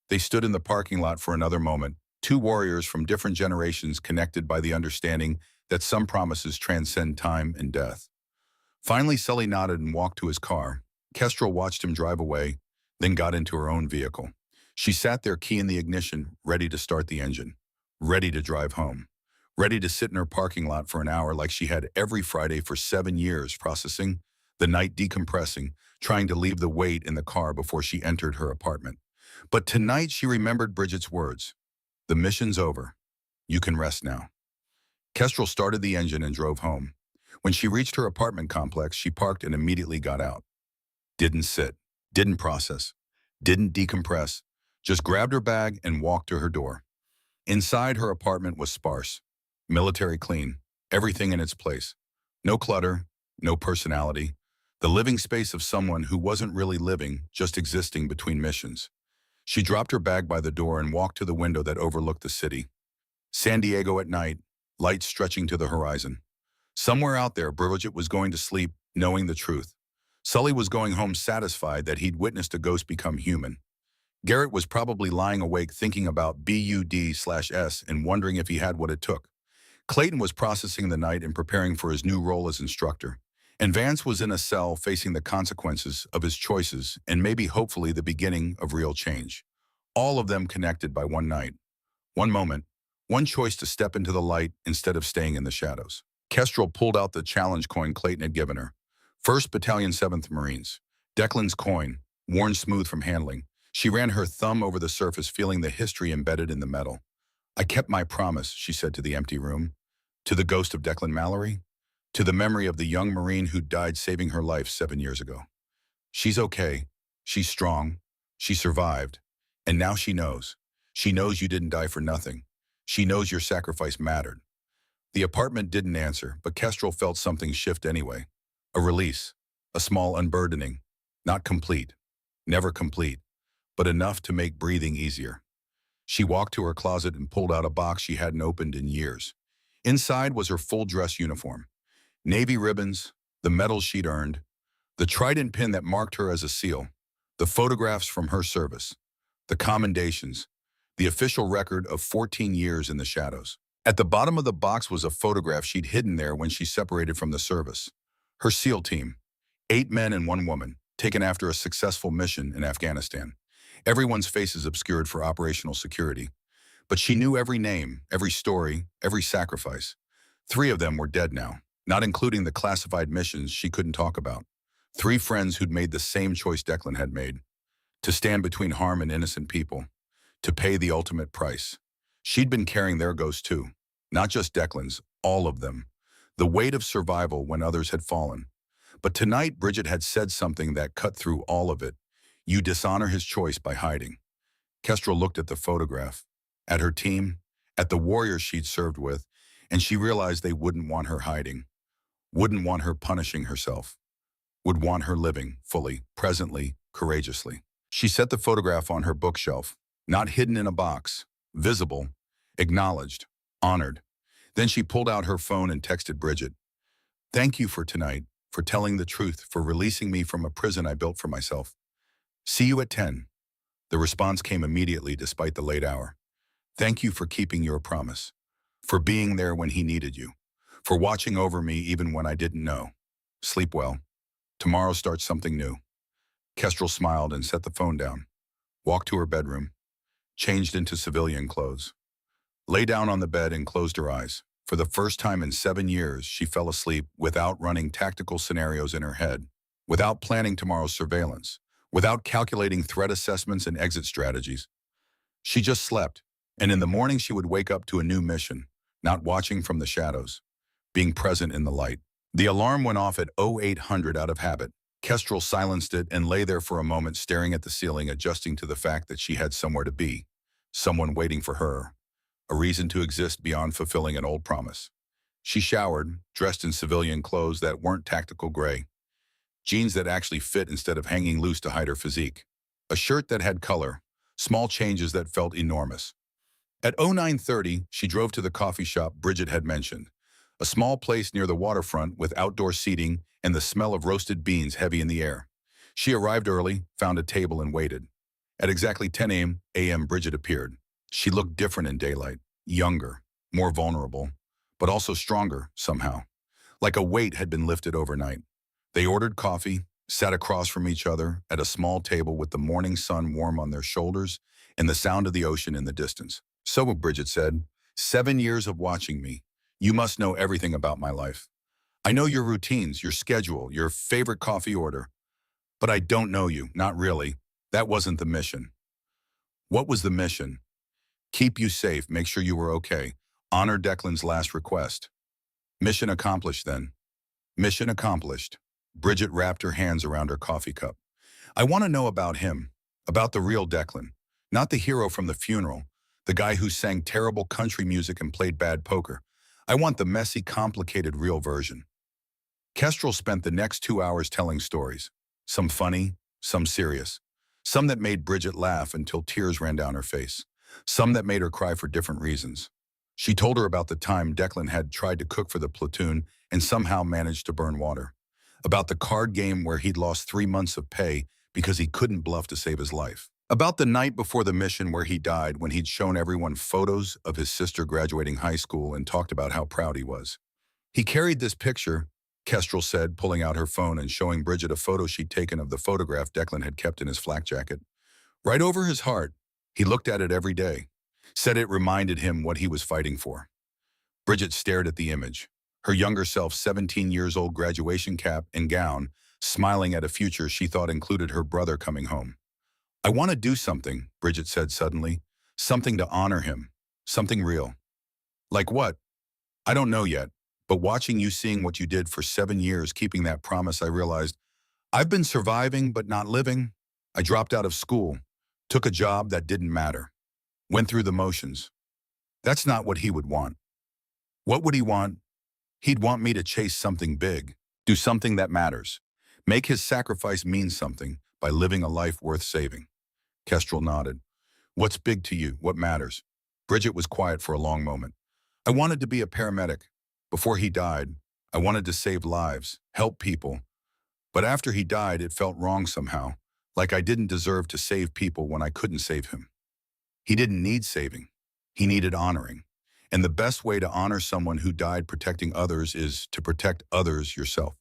They stood in the parking lot for another moment, two warriors from different generations connected by the understanding that some promises transcend time and death. Finally, Sully nodded and walked to his car. Kestrel watched him drive away, then got into her own vehicle. She sat there, key in the ignition, ready to start the engine, ready to drive home, ready to sit in her parking lot for an hour like she had every Friday for 7 years, processing, the night decompressing, trying to leave the weight in the car before she entered her apartment. But tonight she remembered Bridget's words. The mission's over. You can rest now. Kestrel started the engine and drove home. When she reached her apartment complex, she parked and immediately got out. Didn't sit, didn't process, didn't decompress, just grabbed her bag and walked to her door. Inside, her apartment was sparse, military clean, everything in its place. No clutter, no personality, the living space of someone who wasn't really living, just existing between missions. She dropped her bag by the door and walked to the window that overlooked the city. San Diego at night, lights stretching to the horizon. Somewhere out there, Bridget was going to sleep, knowing the truth. Sully was going home satisfied that he'd witnessed a ghost become human. Garrett was probably lying awake thinking about BUD/S and wondering if he had what it took. Clayton was processing the night and preparing for his new role as instructor. And Vance was in a cell facing the consequences of his choices and maybe hopefully the beginning of real change. All of them connected by one night, one moment, one choice to step into the light instead of staying in the shadows. Kestrel pulled out the challenge coin Clayton had given her. 1st Battalion 7th Marines. Declan's coin, worn smooth from handling. She ran her thumb over the surface, feeling the history embedded in the metal. I kept my promise, she said to the empty room. To the ghost of Declan Mallory? To the memory of the young Marine who died saving her life 7 years ago. She's okay. She's strong. She survived. And now she knows. She knows you didn't die for nothing. She knows your sacrifice mattered. The apartment didn't answer, but Kestrel felt something shift anyway. A release. A small unburdening. Not complete. Never complete. But enough to make breathing easier. She walked to her closet and pulled out a box she hadn't opened in years. Inside was her full dress uniform. Navy ribbons, the medals she'd earned, the trident pin that marked her as a SEAL, the photographs from her service, the commendations, the official record of 14 years in the shadows. At the bottom of the box was a photograph she'd hidden there when she separated from the service. Her SEAL team, 8 men and 1 woman, taken after a successful mission in Afghanistan. Everyone's faces obscured for operational security. But she knew every name, every story, every sacrifice. 3 of them were dead now, not including the classified missions she couldn't talk about. 3 friends who'd made the same choice Declan had made. To stand between harm and innocent people. To pay the ultimate price. She'd been carrying their ghosts too. Not just Declan's, all of them. The weight of survival when others had fallen. But tonight, Bridget had said something that cut through all of it. You dishonor his choice by hiding. Kestrel looked at the photograph, at her team, at the warriors she'd served with, and she realized they wouldn't want her hiding, wouldn't want her punishing herself, would want her living fully, presently, courageously. She set the photograph on her bookshelf, not hidden in a box, visible, acknowledged, honored. Then she pulled out her phone and texted Bridget. Thank you for tonight, for telling the truth, for releasing me from a prison I built for myself. See you at 10. The response came immediately despite the late hour. Thank you for keeping your promise, for being there when he needed you, for watching over me even when I didn't know. Sleep well. Tomorrow starts something new. Kestrel smiled and set the phone down, walked to her bedroom, changed into civilian clothes, lay down on the bed and closed her eyes. For the first time in 7 years, she fell asleep without running tactical scenarios in her head, without planning tomorrow's surveillance, without calculating threat assessments and exit strategies. She just slept, and in the morning she would wake up to a new mission, not watching from the shadows, being present in the light. The alarm went off at 0800 out of habit. Kestrel silenced it and lay there for a moment staring at the ceiling, adjusting to the fact that she had somewhere to be, someone waiting for her, a reason to exist beyond fulfilling an old promise. She showered, dressed in civilian clothes that weren't tactical gray, jeans that actually fit instead of hanging loose to hide her physique, a shirt that had color, small changes that felt enormous. At 0930, she drove to the coffee shop Bridget had mentioned, a small place near the waterfront with outdoor seating and the smell of roasted beans heavy in the air. She arrived early, found a table and waited. At exactly 10 a.m., Bridget appeared. She looked different in daylight, younger, more vulnerable, but also stronger somehow, like a weight had been lifted overnight. They ordered coffee, sat across from each other at a small table with the morning sun warm on their shoulders and the sound of the ocean in the distance. "So," Bridget said, "7 years of watching me. You must know everything about my life. I know your routines, your schedule, your favorite coffee order. But I don't know you, not really. That wasn't the mission." "What was the mission?" "Keep you safe, make sure you were okay. Honor Declan's last request." "Mission accomplished then." "Mission accomplished." Bridget wrapped her hands around her coffee cup. "I want to know about him, about the real Declan, not the hero from the funeral, the guy who sang terrible country music and played bad poker. I want the messy, complicated, real version." Kestrel spent the next 2 hours telling stories, some funny, some serious, some that made Bridget laugh until tears ran down her face, some that made her cry for different reasons. She told her about the time Declan had tried to cook for the platoon and somehow managed to burn water, about the card game where he'd lost 3 months of pay because he couldn't bluff to save his life, about the night before the mission where he died when he'd shown everyone photos of his sister graduating high school and talked about how proud he was. "He carried this picture," Kestrel said, pulling out her phone and showing Bridget a photo she'd taken of the photograph Declan had kept in his flak jacket. "Right over his heart. He looked at it every day. Said it reminded him what he was fighting for." Bridget stared at the image, her younger self, 17 years old, graduation cap and gown, smiling at a future she thought included her brother coming home. "I want to do something," Bridget said suddenly. "Something to honor him. Something real." "Like what?" "I don't know yet. But watching you, seeing what you did for 7 years, keeping that promise, I realized I've been surviving but not living. I dropped out of school, took a job that didn't matter, went through the motions. That's not what he would want." "What would he want?" "He'd want me to chase something big, do something that matters, make his sacrifice mean something by living a life worth saving." Kestrel nodded. "What's big to you? What matters?" Bridget was quiet for a long moment. "I wanted to be a paramedic. Before he died, I wanted to save lives, help people. But after he died, it felt wrong somehow, like I didn't deserve to save people when I couldn't save him. He didn't need saving. He needed honoring. And the best way to honor someone who died protecting others is to protect others yourself."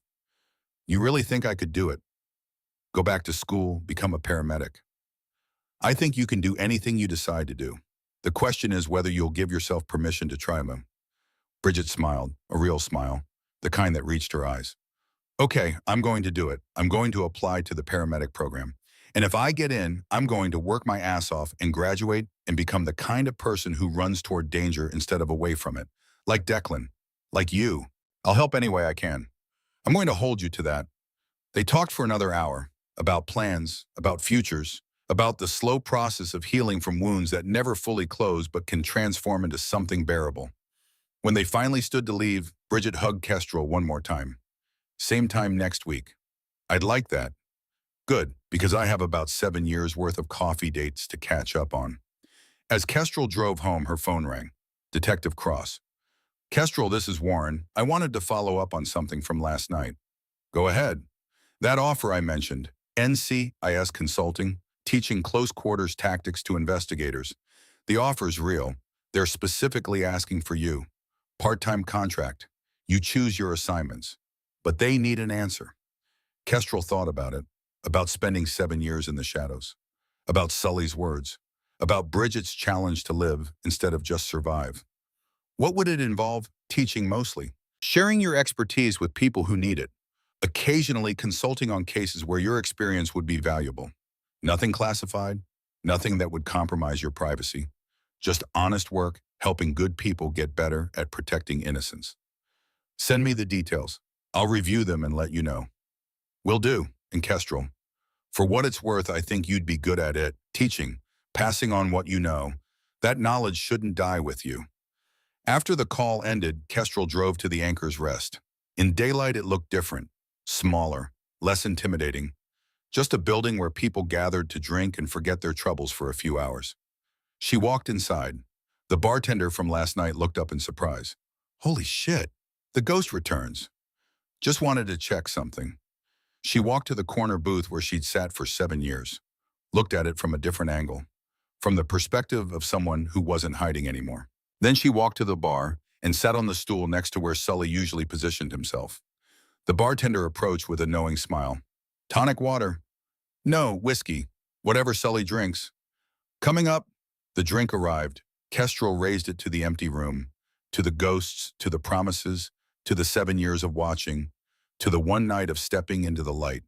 "You really think I could do it? Go back to school, become a paramedic?" "I think you can do anything you decide to do. The question is whether you'll give yourself permission to try them." Bridget smiled, a real smile, the kind that reached her eyes. "Okay, I'm going to do it. I'm going to apply to the paramedic program. And if I get in, I'm going to work my ass off and graduate and become the kind of person who runs toward danger instead of away from it. Like Declan. Like you. I'll help any way I can. I'm going to hold you to that." They talked for another hour, about plans, about futures, about the slow process of healing from wounds that never fully close but can transform into something bearable. When they finally stood to leave, Bridget hugged Kestrel one more time. "Same time next week." "I'd like that." "Good, because I have about 7 years worth of coffee dates to catch up on." As Kestrel drove home, her phone rang. Detective Cross. "Kestrel, this is Warren. I wanted to follow up on something from last night." "Go ahead." "That offer I mentioned, NCIS Consulting, teaching close quarters tactics to investigators. The offer's real. They're specifically asking for you. Part-time contract. You choose your assignments. But they need an answer." Kestrel thought about it, about spending 7 years in the shadows, about Sully's words, about Bridget's challenge to live instead of just survive. What would it involve? Teaching mostly. Sharing your expertise with people who need it. Occasionally consulting on cases where your experience would be valuable. Nothing classified, nothing that would compromise your privacy. Just honest work, helping good people get better at protecting innocence. "Send me the details. I'll review them and let you know." "Will do." And Kestrel, "For what it's worth, I think you'd be good at it, teaching, passing on what you know. That knowledge shouldn't die with you." After the call ended, Kestrel drove to the Anchor's Rest. In daylight, it looked different, smaller, less intimidating. Just a building where people gathered to drink and forget their troubles for a few hours. She walked inside. The bartender from last night looked up in surprise. "Holy shit, the ghost returns." "Just wanted to check something." She walked to the corner booth where she'd sat for 7 years, looked at it from a different angle, from the perspective of someone who wasn't hiding anymore. Then she walked to the bar and sat on the stool next to where Sully usually positioned himself. The bartender approached with a knowing smile. "Tonic water?" "No, whiskey. Whatever Sully drinks." Coming up, the drink arrived. Kestrel raised it to the empty room, to the ghosts, to the promises, to the 7 years of watching, to the one night of stepping into the light.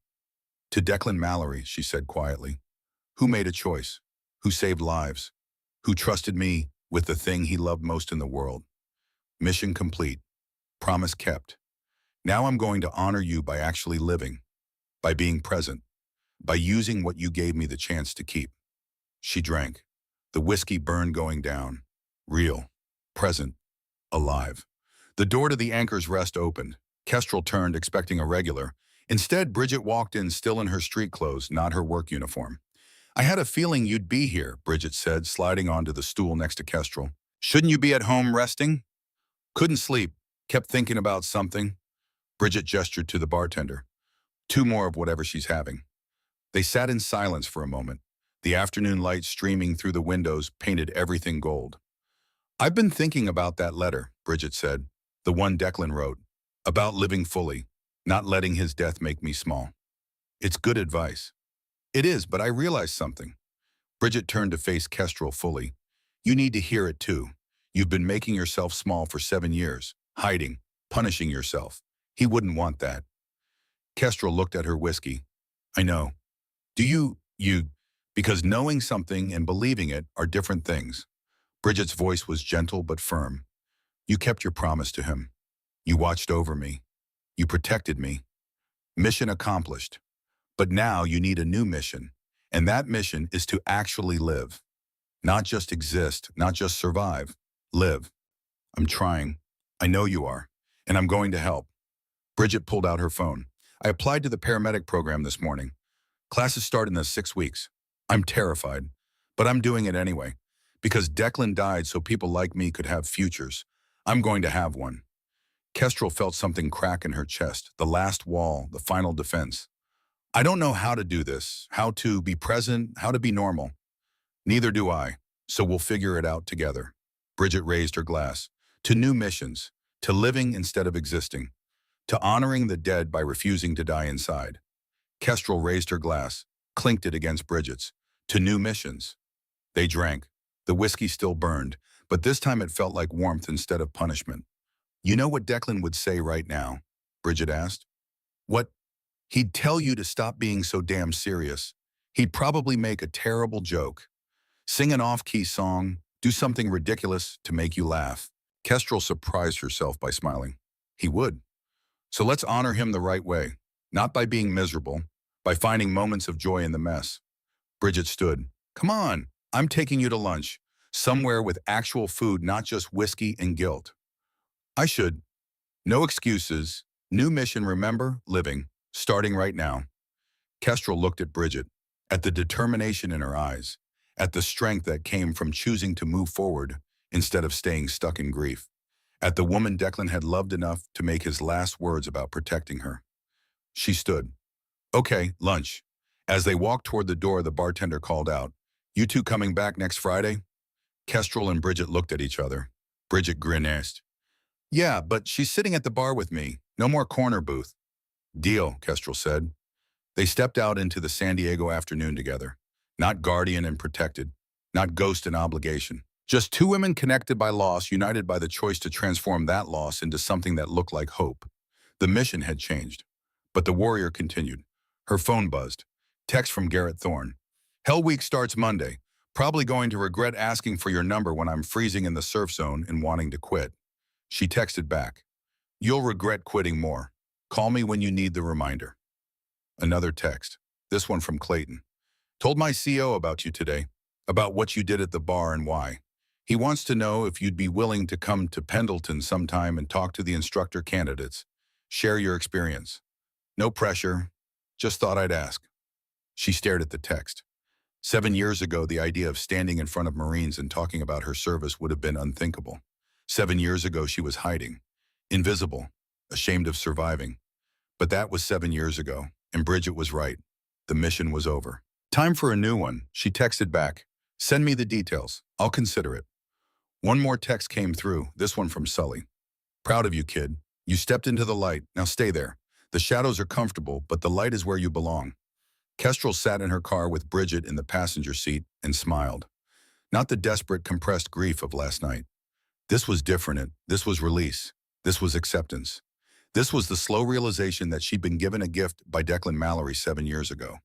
To Declan Mallory, she said quietly, who made a choice, who saved lives, who trusted me with the thing he loved most in the world. Mission complete, promise kept. Now I'm going to honor you by actually living, by being present, by using what you gave me the chance to keep. She drank. The whiskey burned going down. Real, present, alive. The door to the Anchor's Rest opened. Kestrel turned, expecting a regular. Instead, Bridget walked in still in her street clothes, not her work uniform. I had a feeling you'd be here, Bridget said, sliding onto the stool next to Kestrel. Shouldn't you be at home resting? Couldn't sleep. Kept thinking about something. Bridget gestured to the bartender. 2 more of whatever she's having. They sat in silence for a moment. The afternoon light streaming through the windows painted everything gold. I've been thinking about that letter, Bridget said, the one Declan wrote, about living fully, not letting his death make me small. It's good advice. It is, but I realized something. Bridget turned to face Kestrel fully. You need to hear it too. You've been making yourself small for 7 years, hiding, punishing yourself. He wouldn't want that. Kestrel looked at her whiskey. I know. Do you, because knowing something and believing it are different things. Bridget's voice was gentle but firm. You kept your promise to him. You watched over me. You protected me. Mission accomplished. But now you need a new mission. And that mission is to actually live. Not just exist, not just survive. Live. I'm trying. I know you are. And I'm going to help. Bridget pulled out her phone. I applied to the paramedic program this morning. Classes start in the 6 weeks. I'm terrified, but I'm doing it anyway. Because Declan died so people like me could have futures. I'm going to have one. Kestrel felt something crack in her chest, the last wall, the final defense. I don't know how to do this, how to be present, how to be normal. Neither do I, so we'll figure it out together. Bridget raised her glass. To new missions, to living instead of existing, to honoring the dead by refusing to die inside. Kestrel raised her glass, clinked it against Bridget's. To new missions. They drank. The whiskey still burned, but this time it felt like warmth instead of punishment. You know what Declan would say right now? Bridget asked. What? He'd tell you to stop being so damn serious. He'd probably make a terrible joke. Sing an off-key song, do something ridiculous to make you laugh. Kestrel surprised herself by smiling. He would. So let's honor him the right way, not by being miserable, by finding moments of joy in the mess. Bridget stood. Come on, I'm taking you to lunch, somewhere with actual food, not just whiskey and guilt. I should. No excuses. New mission, remember? Living. Starting right now. Kestrel looked at Bridget, at the determination in her eyes, at the strength that came from choosing to move forward instead of staying stuck in grief, at the woman Declan had loved enough to make his last words about protecting her. She stood. Okay, lunch. As they walked toward the door, the bartender called out, You two coming back next Friday? Kestrel and Bridget looked at each other. Bridget grimaced. Yeah, but she's sitting at the bar with me. No more corner booth. Deal, Kestrel said. They stepped out into the San Diego afternoon together. Not guardian and protected. Not ghost and obligation. Just 2 women connected by loss, united by the choice to transform that loss into something that looked like hope. The mission had changed. But the warrior continued. Her phone buzzed. Text from Garrett Thorne. Hell Week starts Monday. Probably going to regret asking for your number when I'm freezing in the surf zone and wanting to quit. She texted back. You'll regret quitting more. Call me when you need the reminder. Another text. This one from Clayton. Told my CO about you today. About what you did at the bar and why. He wants to know if you'd be willing to come to Pendleton sometime and talk to the instructor candidates. Share your experience. No pressure. Just thought I'd ask. She stared at the text. 7 years ago, the idea of standing in front of Marines and talking about her service would have been unthinkable. 7 years ago, she was hiding. Invisible. Ashamed of surviving. But that was 7 years ago, and Bridget was right. The mission was over. Time for a new one, she texted back. Send me the details. I'll consider it. One more text came through, this one from Sully. Proud of you, kid. You stepped into the light. Now stay there. The shadows are comfortable, but the light is where you belong. Kestrel sat in her car with Bridget in the passenger seat and smiled. Not the desperate, compressed grief of last night. This was different. This was release. This was acceptance. This was the slow realization that she'd been given a gift by Declan Mallory 7 years ago.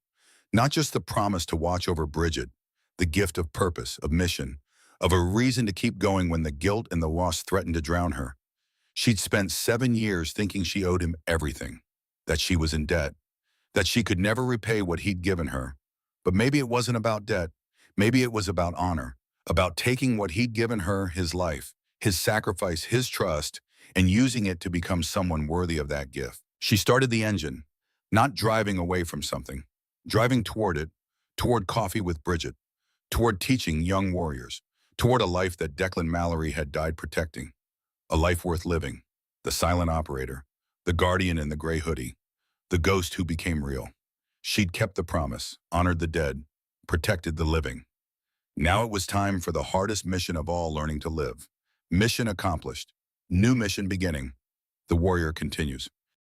Not just the promise to watch over Bridget, the gift of purpose, of mission, of a reason to keep going when the guilt and the loss threatened to drown her. She'd spent 7 years thinking she owed him everything, that she was in debt, that she could never repay what he'd given her. But maybe it wasn't about debt. Maybe it was about honor, about taking what he'd given her, his life, his sacrifice, his trust, and using it to become someone worthy of that gift. She started the engine, not driving away from something, driving toward it, toward coffee with Bridget, toward teaching young warriors, toward a life that Declan Mallory had died protecting, a life worth living, the silent operator, the guardian in the gray hoodie, the ghost who became real. She'd kept the promise, honored the dead, protected the living. Now it was time for the hardest mission of all, learning to live. Mission accomplished. New mission beginning. The warrior continues.